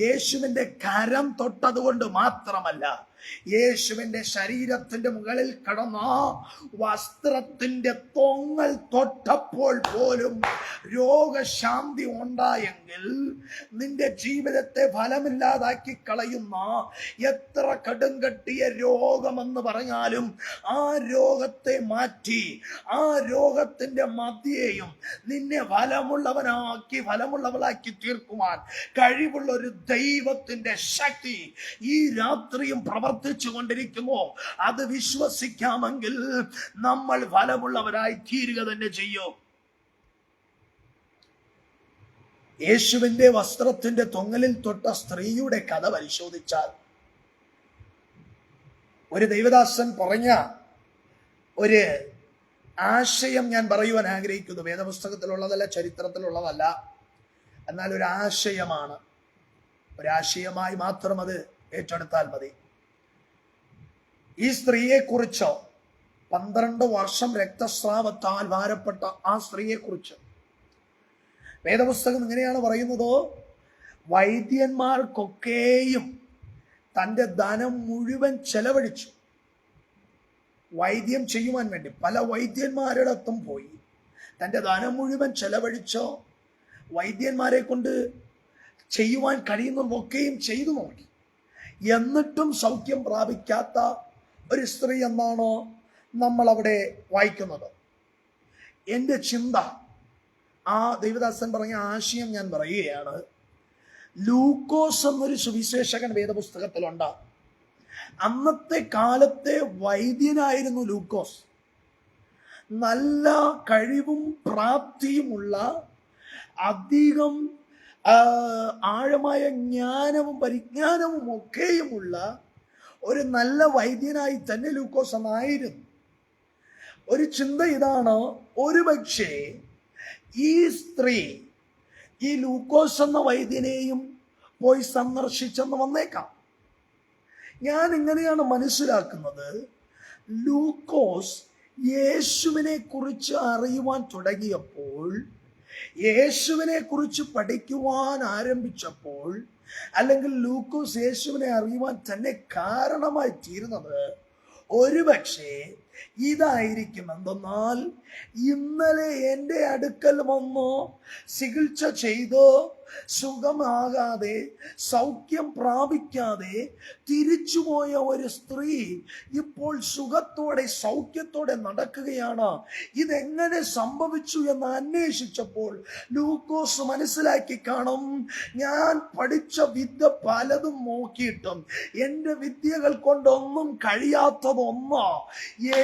യേശുവിൻ്റെ കരം തൊട്ടതുകൊണ്ട് മാത്രമല്ല, യേശുവിന്റെ ശരീരത്തിന്റെ മുകളിൽ കടന്ന വസ്ത്രത്തിന്റെ തൊങ്ങൽ തൊട്ടപ്പോൾ പോലും രോഗശാന്തി ഉണ്ടായെങ്കിൽ നിന്റെ ജീവിതത്തെ ഫലമില്ലാതാക്കി കളയുന്ന എത്ര കടുംകട്ടിയ രോഗമെന്ന് പറഞ്ഞാലും ആ രോഗത്തെ മാറ്റി, ആ രോഗത്തിന്റെ മധ്യേയും നിന്നെ ഫലമുള്ളവളാക്കി തീർക്കുവാൻ കഴിവുള്ള ഒരു ദൈവത്തിന്റെ ശക്തി ഈ രാത്രിയും പ്രവർത്തിച്ചു കൊണ്ടിരിക്കുമോ? അത് വിശ്വസിക്കാമെങ്കിൽ നമ്മൾ ഫലമുള്ളവരായി തീരുക തന്നെ ചെയ്യും. യേശുവിന്റെ വസ്ത്രത്തിന്റെ തൊങ്ങലിൽ തൊട്ട സ്ത്രീയുടെ കഥ പരിശോധിച്ചാൽ ഒരു ദൈവദാസൻ പറഞ്ഞ ഒരു ആശയം ഞാൻ പറയുവാൻ ആഗ്രഹിക്കുന്നു. വേദപുസ്തകത്തിലുള്ളതല്ല, ചരിത്രത്തിലുള്ളതല്ല, എന്നാൽ ഒരു ആശയമാണ്. ഒരാശയമായി മാത്രം അത് ഏറ്റെടുത്താൽ മതി. ഈ സ്ത്രീയെ കുറിച്ച് 12 വർഷം രക്തസ്രാവത്താൽ ഭാരപ്പെട്ട ആ സ്ത്രീയെ കുറിച്ച് വേദപുസ്തകം ഇങ്ങനെയാണ് പറയുന്നത്: വൈദ്യന്മാർക്കൊക്കെയും തൻ്റെ ധനം മുഴുവൻ ചെലവഴിച്ചു. വൈദ്യം ചെയ്യുവാൻ വേണ്ടി പല വൈദ്യന്മാരുടെ അടുത്തും പോയി തൻ്റെ ധനം മുഴുവൻ ചെലവഴിച്ചോ. വൈദ്യന്മാരെ കൊണ്ട് ചെയ്യുവാൻ കഴിയുന്നതൊക്കെയും ചെയ്തു നോക്കി. എന്നിട്ടും സൗഖ്യം പ്രാപിക്കാത്ത ഒരു സ്ത്രീ എന്നാണ് നമ്മൾ അവിടെ വായിക്കുന്നത്. എൻ്റെ ചിന്ത, ആ ദൈവദാസൻ പറഞ്ഞ ആശയം ഞാൻ പറയുകയാണ്. ലൂക്കോസ് എന്നൊരു സുവിശേഷകൻ വേദപുസ്തകത്തിലുണ്ട്. അന്നത്തെ കാലത്തെ വൈദ്യനായിരുന്നു ലൂക്കോസ്. നല്ല കഴിവും പ്രാപ്തിയുമുള്ള, അധികം ആഴമായ ജ്ഞാനവും പരിജ്ഞാനവും ഒക്കെയുമുള്ള ഒരു നല്ല വൈദ്യനായി തന്നെ ലൂക്കോസ് എന്നായിരുന്നു. ഒരു ചിന്ത ഇതാണ്: ഒരുപക്ഷെ ഈ സ്ത്രീ ഈ ലൂക്കോസ് എന്ന വൈദ്യനെയും പോയി സന്ദർശിച്ചെന്ന് വന്നേക്കാം. ഞാൻ ഇങ്ങനെയാണ് മനസ്സിലാക്കുന്നത്. ലൂക്കോസ് യേശുവിനെ കുറിച്ച് അറിയുവാൻ തുടങ്ങിയപ്പോൾ, യേശുവിനെ കുറിച്ച് പഠിക്കുവാൻ ആരംഭിച്ചപ്പോൾ, അല്ലെങ്കിൽ ലൂക്കോസ് യേശുവിനെ അറിയുവാൻ തന്നെ കാരണമായി തീരുന്നത് ഒരുപക്ഷെ ഇതായിരിക്കും. എന്തെന്നാൽ ഇന്നലെ എൻ്റെ അടുക്കൽ വന്ന് ചികിത്സ ചെയ്ത് സുഖമാകാതെ, സൗഖ്യം പ്രാപിക്കാതെ തിരിച്ചുപോയ ഒരു സ്ത്രീ ഇപ്പോൾ സുഖത്തോടെ സൗഖ്യത്തോടെ നടക്കുകയാണ്. ഇതെങ്ങനെ സംഭവിച്ചു എന്ന് അന്വേഷിച്ചപ്പോൾ ലൂക്കോസ് മനസ്സിലാക്കി കാണും, ഞാൻ പഠിച്ച വിദ്യ പലതും നോക്കിയിട്ടും എൻ്റെ വിദ്യകൾ കൊണ്ടൊന്നും കഴിയാത്തതൊന്ന്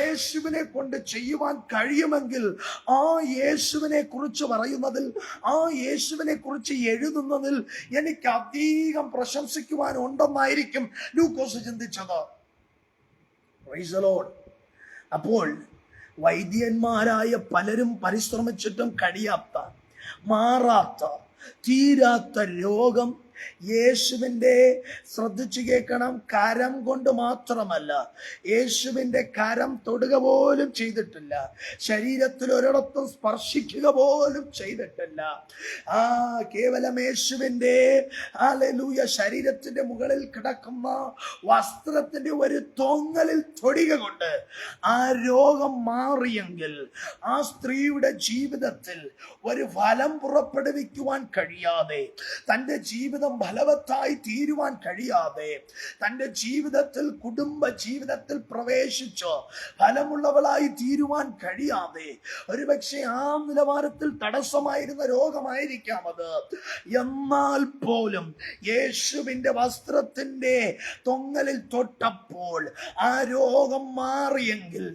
യേശുവിനെ കൊണ്ട് ചെയ്യുവാൻ കഴിയുമെങ്കിൽ ആ യേശുവിനെ കുറിച്ച് പറയുന്നതിൽ, ആ യേശുവിനെ കുറിച്ച് എഴുതുന്നതിൽ എനിക്ക് അധികം പ്രശംസിക്കുവാൻ ഉണ്ടെന്നായിരിക്കും ലൂക്കോസ് ചിന്തിച്ചത്. Price the Lord. അപ്പോൾ വൈദ്യന്മാരായ പലരും പരിശ്രമിച്ചിട്ടും കഴിയാത്ത, മാറാത്ത, തീരാത്ത രോഗം യേശുവിൻ്റെ, ശ്രദ്ധിച്ചു കേൾക്കണം, കരം കൊണ്ട് മാത്രമല്ല, യേശുവിൻ്റെ കരം തൊടുക പോലും ചെയ്തിട്ടില്ല, ശരീരത്തിൽ ഒരിടത്തും സ്പർശിക്കുക പോലും ചെയ്തിട്ടില്ല. കേവലം യേശുവിൻ്റെ ഹല്ലേലൂയ ശരീരത്തിന്റെ മുകളിൽ കിടക്കുന്ന വസ്ത്രത്തിന്റെ ഒരു തൊങ്ങലിൽ തൊടുക കൊണ്ട് ആ രോഗം മാറിയെങ്കിൽ ആ സ്ത്രീയുടെ ജീവിതത്തിൽ ഒരു ഫലം പുറപ്പെടുവിക്കുവാൻ കഴിയാതെ, തൻ്റെ ജീവിതം ഫലവത്തായി തീരുവാൻ കഴിയാതെ, തൻ്റെ ജീവിതത്തിൽ, കുടുംബ ജീവിതത്തിൽ പ്രവേശിച്ച് ഫലമുള്ളവളായി തീരുവാൻ കഴിയാതെ, ഒരുപക്ഷെ ആ നിലവാരത്തിൽ തടസ്സമായിരുന്ന രോഗമായിരിക്കാം അത്. എന്നാൽ പോലും യേശുവിൻ്റെ വസ്ത്രത്തിന്റെ തൊങ്ങലിൽ തൊട്ടപ്പോൾ ആ രോഗം മാറിയെങ്കിൽ,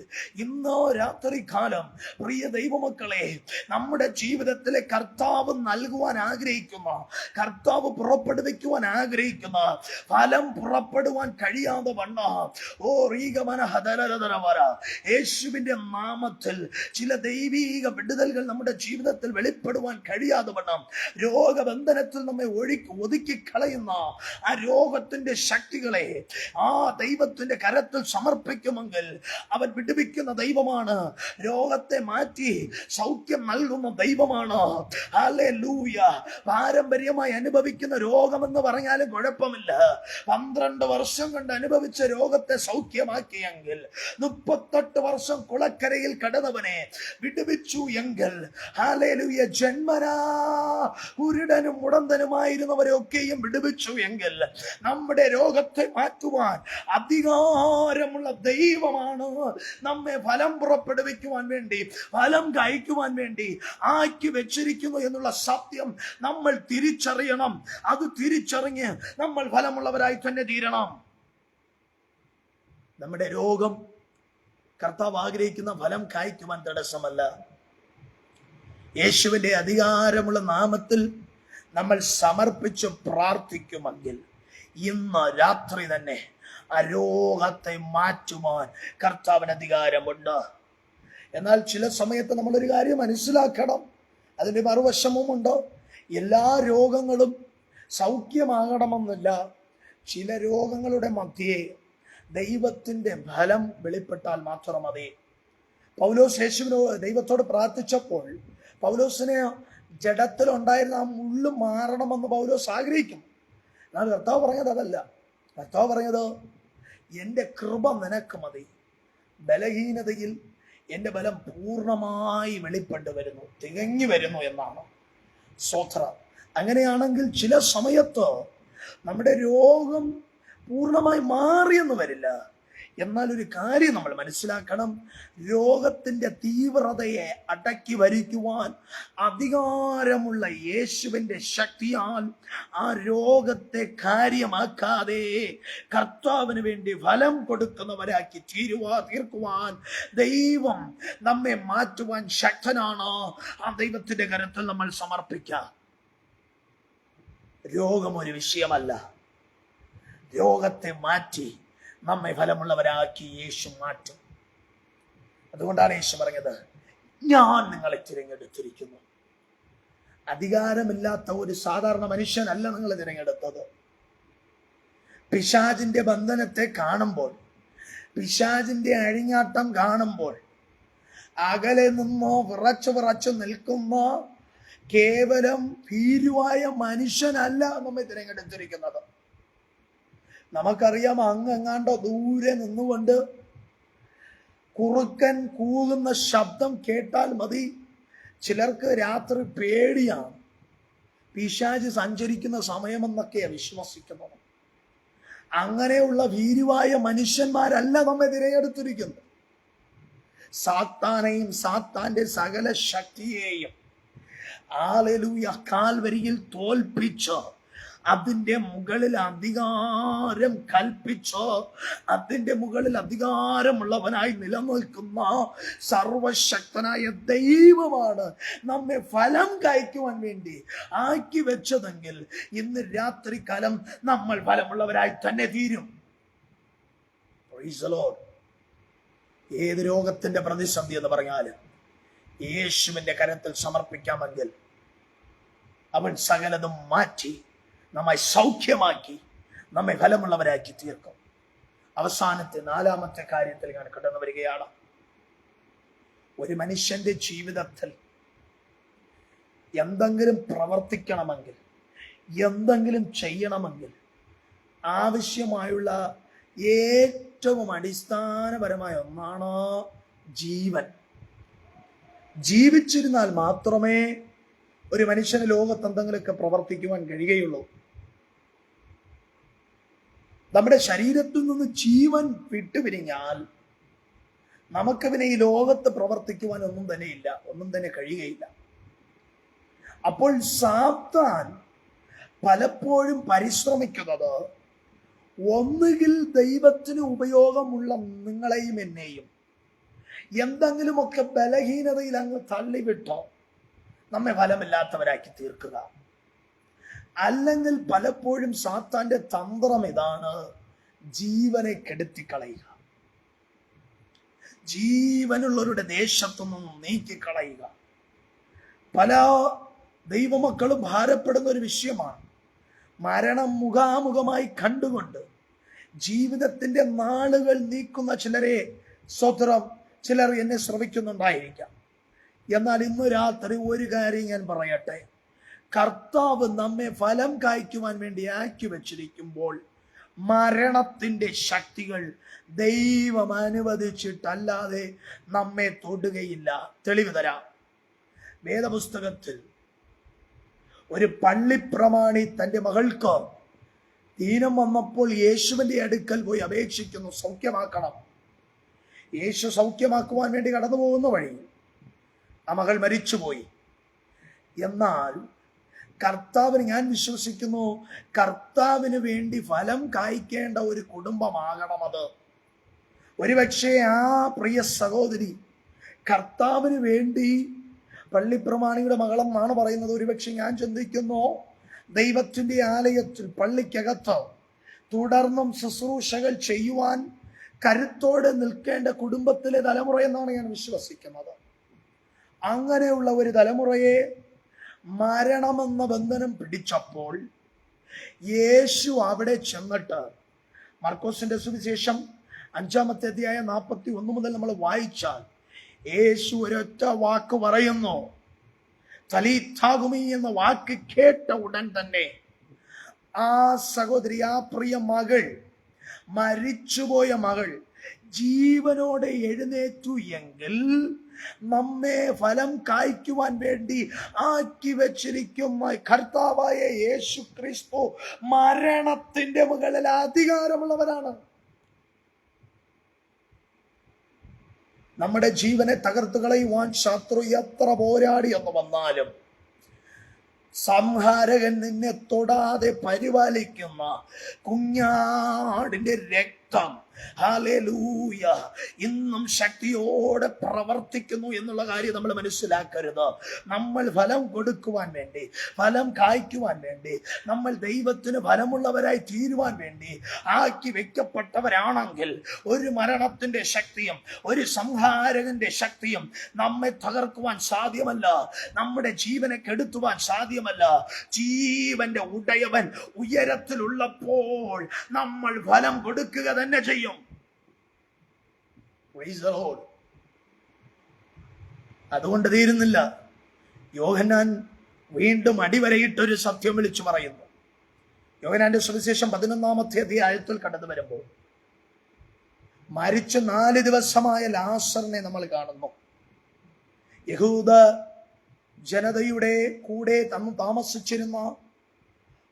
ഇന്നോ രാത്രികാലം പ്രിയ ദൈവമക്കളെ, നമ്മുടെ ജീവിതത്തിലെ കർത്താവ് നൽകുവാൻ ആഗ്രഹിക്കുന്ന, കർത്താവ് പുറപ്പെടുവിക്കുവാൻ ആഗ്രഹിക്കുന്ന ഫലം പുറപ്പെടുവാൻ കഴിയാതെ വണ്ണ യേശുവിന്റെ നാമത്തിൽ ചില ദൈവീക വിടുതലുകൾ നമ്മുടെ ജീവിതത്തിൽ വെളിപ്പെടുവാൻ കഴിയാതെ വണ്ണം രോഗബന്ധനത്തിൽ നമ്മെ ഒതുക്കി കളയുന്ന ആ രോഗത്തിന്റെ ശക്തികളെ ആ ദൈവത്തിന്റെ കരത്തിൽ സമർപ്പിക്കുമെങ്കിൽ അവൻ വിടുവിക്കുന്ന ദൈവമാണ്, രോഗത്തെ മാറ്റി സൗഖ്യം നൽകുന്ന ദൈവമാണ്. ഹല്ലേലൂയ. പാരമ്പര്യമായി അനുഭവിക്കുന്ന രോഗമെന്ന് പറഞ്ഞാലും കുഴപ്പമില്ല. 12 വർഷം കൊണ്ട് അനുഭവിച്ച രോഗത്തെ സൗഖ്യമാക്കിയെങ്കിൽ, 38 വർഷം കുളക്കരയിൽ കടന്നവനെ വിടുവിച്ചു എങ്കിൽ, ഹല്ലേലൂയ, ജന്മനാ കുരുടനും മുടന്തനുമായിരുന്നവരെയൊക്കെയും വിടുവിച്ചു എങ്കിൽ, നമ്മുടെ രോഗത്തെ മാറ്റുവാൻ അധികാരമുള്ള ദൈവമാണ് നമ്മെ ഫലം പുറപ്പെടുവിക്കുവാൻ വേണ്ടി, ഫലം കഴിക്കുവാൻ വേണ്ടി ആക്കി വെച്ചിരിക്കുന്നു എന്നുള്ള സത്യം നമ്മൾ തിരിച്ചറിയണം. അത് തിരിച്ചറിഞ്ഞ് നമ്മൾ ഫലമുള്ളവരായി തന്നെ തീരണം. നമ്മുടെ രോഗം കർത്താവ് ആഗ്രഹിക്കുന്ന ഫലം കായ്ക്കുവാൻ തടസ്സമല്ല. യേശുവിന്റെ അധികാരമുള്ള നാമത്തിൽ നമ്മൾ സമർപ്പിച്ച് പ്രാർത്ഥിക്കുമെങ്കിൽ ഇന്ന് രാത്രി തന്നെ ആ രോഗത്തെ മാറ്റുവാൻ കർത്താവിന് അധികാരമുണ്ട്. എന്നാൽ ചില സമയത്ത് നമ്മളൊരു കാര്യം മനസ്സിലാക്കണം, അതിൻ്റെ മറുവശമുണ്ട്. എല്ലാ രോഗങ്ങളും സൗഖ്യമാകണമെന്നില്ല. ചില രോഗങ്ങളുടെ മധ്യേ ദൈവത്തിൻ്റെ ഫലം വെളിപ്പെട്ടാൽ മാത്രം മതി. പൗലോസ് യേശുവിനോട് ദൈവത്തോട് പ്രാർത്ഥിച്ചപ്പോൾ പൗലോസിനെ ജഡത്തിലുണ്ടായിരുന്ന ആ മുള്ളു മാറണമെന്ന് പൗലോസ് ആഗ്രഹിക്കും. എന്നാൽ കർത്താവ് പറഞ്ഞത് അതല്ല. കർത്താവ് പറഞ്ഞത്, എൻ്റെ കൃപ നിനക്ക് മതി, ബലഹീനതയിൽ എൻ്റെ ബലം പൂർണ്ണമായി വെളിപ്പെട്ടു വരുന്നു, തികഞ്ഞു വരുന്നു എന്നാണ്. സ്തോത്രം. അങ്ങനെയാണെങ്കിൽ ചില സമയത്ത് നമ്മുടെ രോഗം പൂർണ്ണമായി മാറിയെന്ന് വരില്ല. എന്നാൽ ഒരു കാര്യം നമ്മൾ മനസ്സിലാക്കണം, രോഗത്തിൻ്റെ തീവ്രതയെ അടക്കി വരിക്കുവാൻ അധികാരമുള്ള യേശുവിൻ്റെ ശക്തിയാൽ ആ രോഗത്തെ കാര്യമാക്കാതെ കർത്താവിന് വേണ്ടി ഫലം കൊടുക്കുന്നവരാക്കി തീർക്കുവാൻ ദൈവം നമ്മെ മാറ്റുവാൻ ശക്തനാണ്. ആ ദൈവത്തിൻ്റെ കരത്തിൽ നമ്മൾ സമർപ്പിക്കാം. രോഗം ഒരു വിഷയമല്ല. രോഗത്തെ മാറ്റി നമ്മെ ഫലമുള്ളവരാക്കി യേശു മാറ്റും. അതുകൊണ്ടാണ് യേശു പറഞ്ഞത്, ഞാൻ നിങ്ങളെ തിരഞ്ഞെടുത്തിരിക്കുന്നു. അധികാരമില്ലാത്ത ഒരു സാധാരണ മനുഷ്യനല്ല നിങ്ങൾ തിരഞ്ഞെടുത്തത്. പിശാചിന്റെ ബന്ധനത്തെ കാണുമ്പോൾ, പിശാചിന്റെ അഴിഞ്ഞാട്ടം കാണുമ്പോൾ, അകലെ നിന്നോ വിറച്ചു നിൽക്കുന്ന കേവലം ഭീരുവായ മനുഷ്യനല്ല നമ്മെ തിരഞ്ഞെടുത്തിരിക്കുന്നത്. നമുക്കറിയാം, അങ്ങെങ്ങാണ്ടോ ദൂരെ നിന്നുകൊണ്ട് കുറുക്കൻ കൂകുന്ന ശബ്ദം കേട്ടാൽ മതി, ചിലർക്ക് രാത്രി പേടിയാണ്. പിശാച് സഞ്ചരിക്കുന്ന സമയമെന്നൊക്കെയാണ് വിശ്വസിക്കുന്നത്. അങ്ങനെയുള്ള ഭീരുവായ മനുഷ്യന്മാരല്ല നമ്മെ തിരഞ്ഞെടുത്തിരിക്കുന്നത്. സാത്താനെയും സാത്താന്റെ സകല ശക്തിയെയും ഹല്ലേലൂയ കാൽവരിയിൽ തോൽപ്പിച്ച് അതിൻ്റെ മുകളിൽ അധികാരം കൽപ്പിച്ചോ അതിൻ്റെ മുകളിൽ അധികാരമുള്ളവനായി നിലനിൽക്കുന്ന സർവശക്തനായ ദൈവമാണ് നമ്മെ ഫലം കായ്ക്കുവാൻ വേണ്ടി ആക്കി വെച്ചതെങ്കിൽ ഇന്ന് രാത്രികാലം നമ്മൾ ഫലമുള്ളവരായി തന്നെ തീരും. Praise the Lord. ഏത് രോഗത്തിന്റെ പ്രതിസന്ധി എന്ന് പറഞ്ഞാലും യേശുവിന്റെ കരത്തിൽ സമർപ്പിക്കാമെങ്കിൽ അവൻ സകലതും മാറ്റി നമ്മെ സൗഖ്യമാക്കി നമ്മെ ഫലമുള്ളവരാക്കി തീർക്കും. അവസാനത്തെ 4ാമത്തെ കാര്യത്തിൽ ഞാൻ കടന്നു വരികയാണ്. ഒരു മനുഷ്യന്റെ ജീവിതത്തിൽ എന്തെങ്കിലും പ്രവർത്തിക്കണമെങ്കിൽ, എന്തെങ്കിലും ചെയ്യണമെങ്കിൽ ആവശ്യമായുള്ള ഏറ്റവും അടിസ്ഥാനപരമായ ഒന്നാണ് ജീവൻ. ജീവിച്ചിരുന്നാൽ മാത്രമേ ഒരു മനുഷ്യന് ലോകത്ത് എന്തെങ്കിലുമൊക്കെ പ്രവർത്തിക്കുവാൻ കഴിയുകയുള്ളൂ. നമ്മുടെ ശരീരത്തിൽ നിന്ന് ജീവൻ വിട്ടുപിരിഞ്ഞാൽ നമുക്ക് പിന്നെ ഈ ലോകത്ത് പ്രവർത്തിക്കുവാൻ ഒന്നും തന്നെ കഴിയുകയില്ല. അപ്പോൾ സാത്താൻ പലപ്പോഴും പരിശ്രമിക്കുന്നത് ഒന്നുകിൽ ദൈവത്തിന് ഉപയോഗമുള്ള നിങ്ങളെയും എന്നെയും എന്തെങ്കിലുമൊക്കെ ബലഹീനതയിൽ അങ്ങ് തള്ളിവിട്ടോ നമ്മെ ഫലമില്ലാത്തവരാക്കി തീർക്കുക. അല്ലെങ്കിൽ പലപ്പോഴും സാത്താന്റെ തന്ത്രം ഇതാണ്, ജീവനെ കെടുത്തിക്കളയുക, ജീവനുള്ളവരുടെ ദേശത്തു നിന്നും നീക്കിക്കളയുക. പല ദൈവമക്കളും ഭാരപ്പെടുന്ന ഒരു വിഷയമാണ്. മരണം മുഖാമുഖമായി കണ്ടുകൊണ്ട് ജീവിതത്തിന്റെ നാളുകൾ നീക്കുന്ന ചിലരെ ചിലർ എന്നെ ശ്രമിക്കുന്നുണ്ടായിരിക്കാം. എന്നാൽ ഇന്ന് രാത്രി ഒരു കാര്യം ഞാൻ പറയട്ടെ. കർത്താവ് നമ്മെ ഫലം കായ്ക്കുവാൻ വേണ്ടി ആക്കി വെച്ചിരിക്കുമ്പോൾ മരണത്തിന്റെ ശക്തികൾ ദൈവം അനുവദിച്ചിട്ടല്ലാതെ നമ്മെ തൊടുകയില്ല. തെളിവ് തരാം. വേദപുസ്തകത്തിൽ ഒരു പള്ളിപ്രമാണി തൻ്റെ മകൾക്ക് ദീനം വന്നപ്പോൾ യേശുവിൻ്റെ അടുക്കൽ പോയി അപേക്ഷിക്കുന്നു, സൗഖ്യമാക്കണം. യേശു സൗഖ്യമാക്കുവാൻ വേണ്ടി കടന്നു പോകുന്ന വഴി ആ മകൾ മരിച്ചുപോയി. എന്നാൽ കർത്താവിന്, ഞാൻ വിശ്വസിക്കുന്നു, കർത്താവിന് വേണ്ടി ഫലം കായ്ക്കേണ്ട ഒരു കുടുംബമാകണം അത്. ഒരുപക്ഷെ ആ പ്രിയ സഹോദരി കർത്താവിന് വേണ്ടി, പള്ളിപ്രമാണിയുടെ മകളെന്നാണ് പറയുന്നത്, ഒരുപക്ഷെ ഞാൻ ചിന്തിക്കുന്നു ദൈവത്തിൻ്റെ ആലയത്തിൽ പള്ളിക്കകത്ത് തുടർന്നും ശുശ്രൂഷകൾ ചെയ്യുവാൻ കരുത്തോടെ നിൽക്കേണ്ട കുടുംബത്തിലെ തലമുറ എന്നാണ് ഞാൻ വിശ്വസിക്കുന്നത്. അങ്ങനെയുള്ള ഒരു തലമുറയെ മരണമെന്ന ബന്ധനം പിടിച്ചപ്പോൾ യേശു അവിടെ ചെന്നിട്ട്, മർക്കോസിന്റെ സുവിശേഷം 5-ാമത്തെ അധ്യായം 41 മുതൽ നമ്മൾ വായിച്ചാൽ യേശു ഒരൊറ്റ വാക്ക് പറയുന്നു. തലീഥാകുമി എന്ന വാക്ക് കേട്ട ഉടൻ തന്നെ ആ സഹോദരി, ആ പ്രിയ മകൾ, മരിച്ചുപോയ മകൾ ജീവനോടെ എഴുന്നേറ്റു എങ്കിൽ നമ്മെ ഫലം കായ്ക്കുവാൻ വേണ്ടി ആക്കി വെച്ചിരിക്കുന്ന കർത്താവായ യേശു ക്രിസ്തു മരണത്തിന്റെ മുകളിൽ അധികാരമുള്ളവരാണ്. നമ്മുടെ ജീവനെ തകർത്തു കളയുവാൻ ശത്രു എത്ര പോരാടി എന്ന് വന്നാലും സംഹാരകൻ നിന്നെ തൊടാതെ പരിപാലിക്കുന്ന കുഞ്ഞാടിന്റെ രക്തം, ഹല്ലേലൂയ, ഇന്നും ശക്തിയോടെ പ്രവർത്തിക്കുന്നു എന്നുള്ള കാര്യം നമ്മൾ മനസ്സിലാക്കരുത്. നമ്മൾ ഫലം കൊടുക്കുവാൻ വേണ്ടി, ഫലം കായ്ക്കുവാൻ വേണ്ടി, നമ്മൾ ദൈവത്തിന് ഫലമുള്ളവരായി തീരുവാൻ വേണ്ടി ആക്കി വെക്കപ്പെട്ടവരാണെങ്കിൽ ഒരു മരണത്തിന്റെ ശക്തിയും ഒരു സംഹാരകന്റെ ശക്തിയും നമ്മെ തകർക്കുവാൻ സാധ്യമല്ല. നമ്മുടെ ജീവനെ കെടുത്തുവാൻ സാധ്യമല്ല. ജീവന്റെ ഉടയവൻ ഉയരത്തിലുള്ളപ്പോൾ നമ്മൾ ഫലം കൊടുക്കുക തന്നെ ചെയ്യും. Praise the Lord. അതുകൊണ്ട് തീരുന്നില്ല. യോഹന്നാൻ വീണ്ടും അടിവരയിട്ടൊരു സത്യം വിളിച്ചു പറയുന്നു. യോഹന്നാന്റെ സുവിശേഷം 11-ാമത്തെ അധ്യായത്തിൽ കടന്നു വരുമ്പോൾ മരിച്ച് 4 ദിവസമായ ലാസറിനെ നമ്മൾ കാണുന്നു. യഹൂദ ജനതയുടെ കൂടെ താമസിച്ചിരുന്ന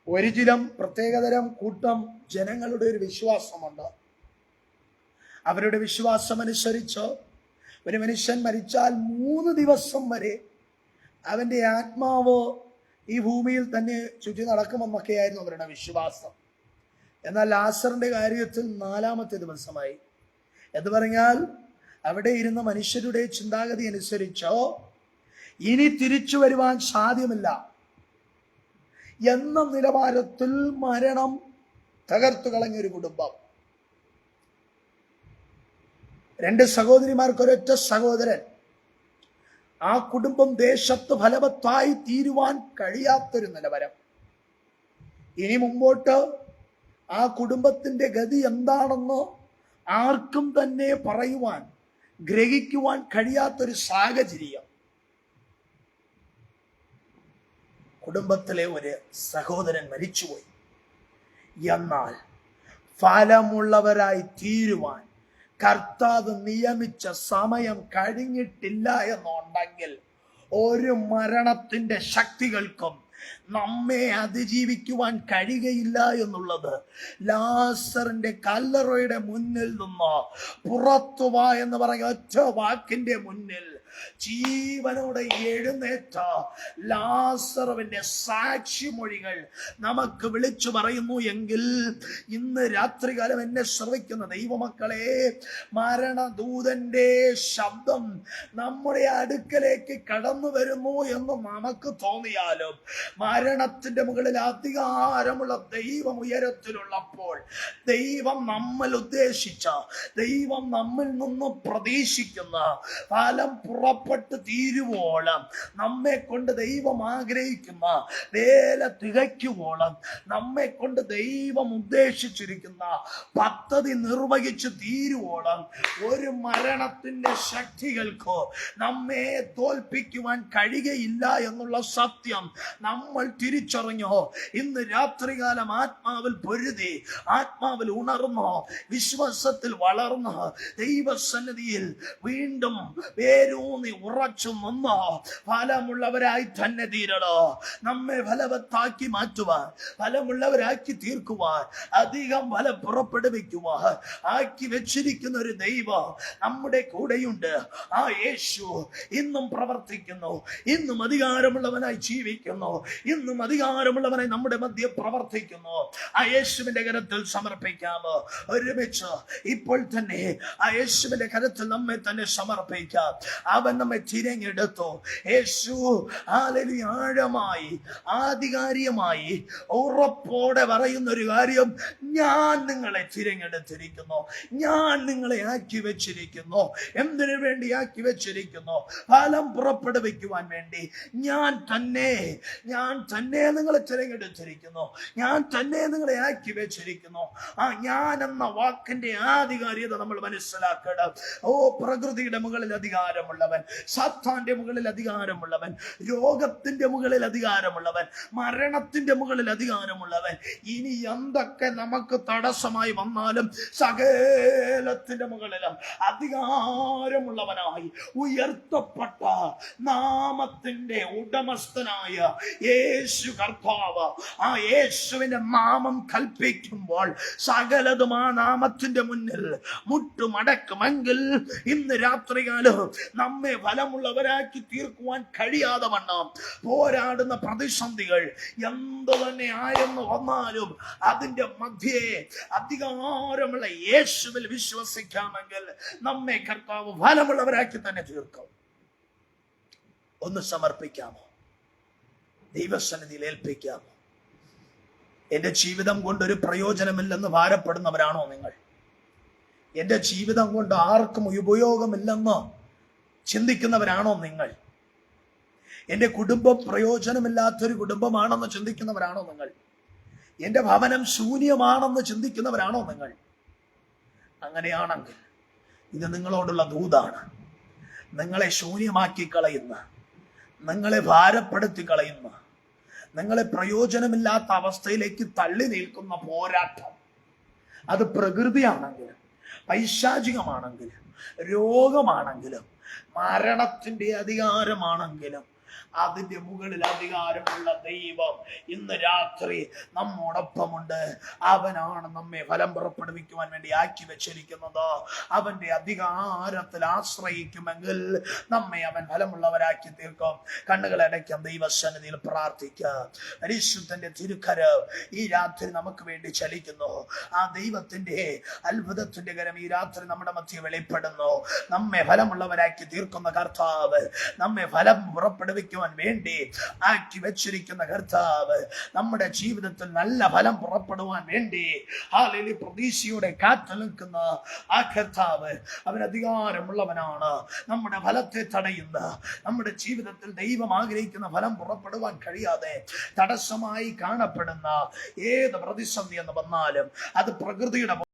ഒരു ചിലം പ്രത്യേകതരം കൂട്ടം ജനങ്ങളുടെ ഒരു വിശ്വാസമുണ്ട്. അവരുടെ വിശ്വാസമനുസരിച്ച് ഒരു മനുഷ്യൻ മരിച്ചാൽ 3 ദിവസം വരെ അവൻ്റെ ആത്മാവ് ഈ ഭൂമിയിൽ തന്നെ ചുറ്റി നടക്കുമെന്നൊക്കെയായിരുന്നു അവരുടെ വിശ്വാസം. എന്നാൽ ലാസറിന്റെ കാര്യത്തിൽ 4-ാമത്തെ ദിവസമായി എന്ന് പറഞ്ഞാൽ അവിടെ ഇരുന്ന മനുഷ്യരുടെ ചിന്താഗതി അനുസരിച്ചോ ഇനി തിരിച്ചു വരുവാൻ സാധ്യമല്ല എന്ന നിലവാരത്തിൽ മരണം തകർത്തു കളഞ്ഞൊരു കുടുംബം. 2 സഹോദരിമാർക്ക് ഒരൊറ്റ സഹോദരൻ. ആ കുടുംബം ദേശത്ത് ഫലവത്തായി തീരുവാൻ കഴിയാത്തൊരു നിലവാരം. ഇനി മുമ്പോട്ട് ആ കുടുംബത്തിന്റെ ഗതി എന്താണെന്ന് ആർക്കും തന്നെ പറയുവാൻ ഗ്രഹിക്കുവാൻ കഴിയാത്തൊരു സാഹചര്യം. കുടുംബത്തിലെ ഒരു സഹോദരൻ മരിച്ചുപോയി. എന്നാൽ ഫലമുള്ളവരായി തീരുവാൻ കർത്താവ് നിയമിച്ച സമയം കഴിഞ്ഞിട്ടില്ല എന്നുണ്ടെങ്കിൽ ഒരു മരണത്തിന്റെ ശക്തികൾക്കും നമ്മെ അതിജീവിക്കുവാൻ കഴിയുകയില്ല എന്നുള്ളത് ലാസറിന്റെ കല്ലറയുടെ മുന്നിൽ നിന്ന് പുറത്തു വാ എന്ന് പറയുന്ന ഒറ്റ വാക്കിന്റെ മുന്നിൽ ജീവനോടെ എഴുന്നേറ്റ ലാസറുവിന്റെ സാക്ഷിമൊഴികൾ നമുക്ക് വിളിച്ചു പറയുന്നു എങ്കിൽ ഇന്ന് രാത്രികാലം എന്നെ ശ്രവിക്കുന്ന ദൈവമക്കളെ, മരണദൂതന്റെ ശബ്ദം നമ്മുടെ അടുക്കലേക്ക് കടന്നു വരുന്നു എന്ന് നമുക്ക് തോന്നിയാലും മരണത്തിന്റെ മുകളിൽ അധികാരമുള്ള ദൈവം ഉയരത്തിലുള്ളപ്പോൾ ദൈവം നമ്മൾ ഉദ്ദേശിച്ച, ദൈവം നമ്മിൽ നിന്ന് പ്രതീക്ഷിക്കുന്ന ഫലം പുറപ്പെട്ട് തീരുവോളം, നമ്മെ കൊണ്ട് ദൈവം ആഗ്രഹിക്കുന്ന വേല തികയ്ക്കുവോളം, നമ്മെ കൊണ്ട് ദൈവം ഉദ്ദേശിച്ചിരിക്കുന്ന പദ്ധതി നിർവഹിച്ച് തീരുവോളം ഒരു മരണത്തിന്റെ ശക്തികൾക്കോ നമ്മെ തോൽപ്പിക്കുവാൻ കഴിയുകയില്ല എന്നുള്ള സത്യം നമ്മൾ തിരിച്ചറിഞ്ഞോ ഇന്ന് രാത്രികാലം ആത്മാവിൽ പൊരുതി, ആത്മാവിൽ ഉണർന്നോ, വിശ്വാസത്തിൽ വളർന്നോ, ദൈവസന്നിധിയിൽ വീണ്ടും വേരൂന്നി ഉറച്ചു നിന്നോ ഫലമുള്ളവരായി തന്നെ തീരണോ. നമ്മെ ഫലവത്താക്കി മാറ്റുവാൻ, ഫലമുള്ളവരാക്കി തീർക്കുവാൻ, അധികം ഫലം പുറപ്പെടുവിക്കുവാൻ ആക്കി വെച്ചിരിക്കുന്ന ഒരു ദൈവം നമ്മുടെ കൂടെയുണ്ട്. ആ യേശു ഇന്നും പ്രവർത്തിക്കുന്നു, ഇന്നും അധികാരമുള്ളവനായി ജീവിക്കുന്നു, ഇന്നും അധികാരമുള്ളവനായി നമ്മുടെ മധ്യ പ്രവർത്തിക്കുന്നു. ആ യേശുവിന്റെ കരത്തിൽ സമർപ്പിക്കാമോ? ഒരുമിച്ച് ഇപ്പോൾ തന്നെ ആ യേശുവിന്റെ കരത്തിൽ നമ്മെ തന്നെ സമർപ്പിക്കാം. അവൻ നമ്മെ തിരഞ്ഞെടുത്തു. യേശു ഹല്ലേലൂയ ആഴമായി ആധികാരികമായി ഉറപ്പോടെ പറയുന്ന ഒരു കാര്യം, ഞാൻ നിങ്ങളെ തിരഞ്ഞെടുത്തിരിക്കുന്നു, ഞാൻ നിങ്ങളെ ആക്കി വെച്ചിരിക്കുന്നു. എന്തിനു വേണ്ടി ആക്കി വെച്ചിരിക്കുന്നു? ഫലം പുറപ്പെടുവിക്കുവാൻ വേണ്ടി. ഞാൻ തന്നെ നിങ്ങളെ തിരഞ്ഞെടുത്തിരിക്കുന്നു, ഞാൻ തന്നെ നിങ്ങളെ ആക്കി വെച്ചിരിക്കുന്നു. ആ ഞാൻ എന്ന വാക്കിന്റെ ആധികാരികത നമ്മൾ മനസ്സിലാക്കണം. ഓ, പ്രകൃതിയുടെ മുകളിൽ അധികാരമുള്ളവൻ, സാത്താന്റെ മുകളിൽ അധികാരമുള്ളവൻ, രോഗത്തിന്റെ മുകളിൽ അധികാരമുള്ളവൻ, മരണത്തിന്റെ മുകളിൽ അധികാരമുള്ളവൻ, ഇനി എന്തൊക്കെ നമുക്ക് തടസ്സമായി വന്നാലും സകലത്തിന്റെ മുകളിലും അധികാരമുള്ളവനായി ഉയർത്തപ്പെട്ട നാമത്തിന്റെ ഉടമസ്ഥനായ യേശു കർത്താവ്. ആ യേശുവിന്റെ നാമം കൽപ്പിക്കുമ്പോൾ സകലതും ആ നാമത്തിന്റെ മുന്നിൽ മുട്ടുമടക്കുമെങ്കിൽ ഇന്ന് രാത്രികാലം നമ്മെ ഫലമുള്ളവരാക്കി തീർക്കുവാൻ കഴിയാതെ വണ്ണം പോരാടുന്ന പ്രതിസന്ധികൾ എന്തു തന്നെ ആയെന്ന് വന്നാലും അതിന്റെ മധ്യേ അധികാരമുള്ള യേശുവിൽ വിശ്വസിക്കാമെങ്കിൽ നമ്മെ കർത്താവ് ഫലമുള്ളവരാക്കി തന്നെ തീർക്കും. ഒന്ന് സമർപ്പിക്കാമോ? ദൈവസന്നിധിയിൽ ഏൽപ്പിക്കാമോ? എന്റെ ജീവിതം കൊണ്ടൊരു പ്രയോജനമില്ലെന്ന് ഭാരപ്പെടുന്നവരാണോ നിങ്ങൾ? എന്റെ ജീവിതം കൊണ്ട് ആർക്കും ഉപയോഗമില്ലെന്ന് ചിന്തിക്കുന്നവരാണോ നിങ്ങൾ? എന്റെ കുടുംബം പ്രയോജനമില്ലാത്തൊരു കുടുംബമാണെന്ന് ചിന്തിക്കുന്നവരാണോ നിങ്ങൾ? എന്റെ ഭവനം ശൂന്യമാണെന്ന് ചിന്തിക്കുന്നവരാണോ നിങ്ങൾ? അങ്ങനെയാണെങ്കിൽ ഇത് നിങ്ങളോടുള്ള ദൂതാണ്. നിങ്ങളെ ശൂന്യമാക്കി കളയുന്ന, നിങ്ങളെ ഭാരപ്പെടുത്തി കളയുന്ന, നിങ്ങളെ പ്രയോജനമില്ലാത്ത അവസ്ഥയിലേക്ക് തള്ളി നിൽക്കുന്ന പോരാട്ടം, അത് പ്രകൃതിയാണെങ്കിലും പൈശാചികമാണെങ്കിലും രോഗമാണെങ്കിലും മരണത്തിന്റെ അധികാരമാണെങ്കിലും അതിന്റെ മുകളിൽ അധികാരമുള്ള ദൈവം ഇന്ന് രാത്രി നമ്മോടൊപ്പമുണ്ട്. അവനാണ് നമ്മെ ഫലം പുറപ്പെടുവിക്കുവാൻ വേണ്ടി ആക്കി വെച്ചിരിക്കുന്നത്. അവന്റെ അധികാരത്തിൽ ആശ്രയിക്കുമെങ്കിൽ നമ്മെ അവൻ ഫലമുള്ളവരാക്കി തീർക്കും. കണ്ണുകളടയ്ക്കാം, ദൈവസന്നിധിയിൽ പ്രാർത്ഥിക്കാം. പരിശുദ്ധന്റെ തിരുക്കരം ഈ രാത്രി നമുക്ക് വേണ്ടി ചലിക്കുന്നു. ആ ദൈവത്തിന്റെ അത്ഭുതത്തിന്റെ കരം ഈ രാത്രി നമ്മുടെ മധ്യ വെളിപ്പെടുന്നു. നമ്മെ ഫലമുള്ളവരാക്കി തീർക്കുന്ന കർത്താവ്, നമ്മെ ഫലം പുറപ്പെടുവിക്കുവാൻ വേണ്ടി ആക്കി വെച്ചിരിക്കുന്ന കർത്താവ്, നമ്മുടെ ജീവിതത്തിൽ നല്ല ഫലം പുറപ്പെടുവാൻ വേണ്ടി ഹാലേലൂയ പ്രതീക്ഷയോടെ കാത്തു നിൽക്കുന്ന ആ കർത്താവ്, അവൻ അധികാരമുള്ളവനാണ്. നമ്മുടെ ഫലത്തെ തടയുന്ന, നമ്മുടെ ജീവിതത്തിൽ ദൈവം ആഗ്രഹിക്കുന്ന ഫലം പുറപ്പെടുവാൻ കഴിയാതെ തടസ്സമായി കാണപ്പെടുന്ന ഏത് പ്രതിസന്ധി എന്ന് വന്നാലും അത് പ്രകൃതിയുടെ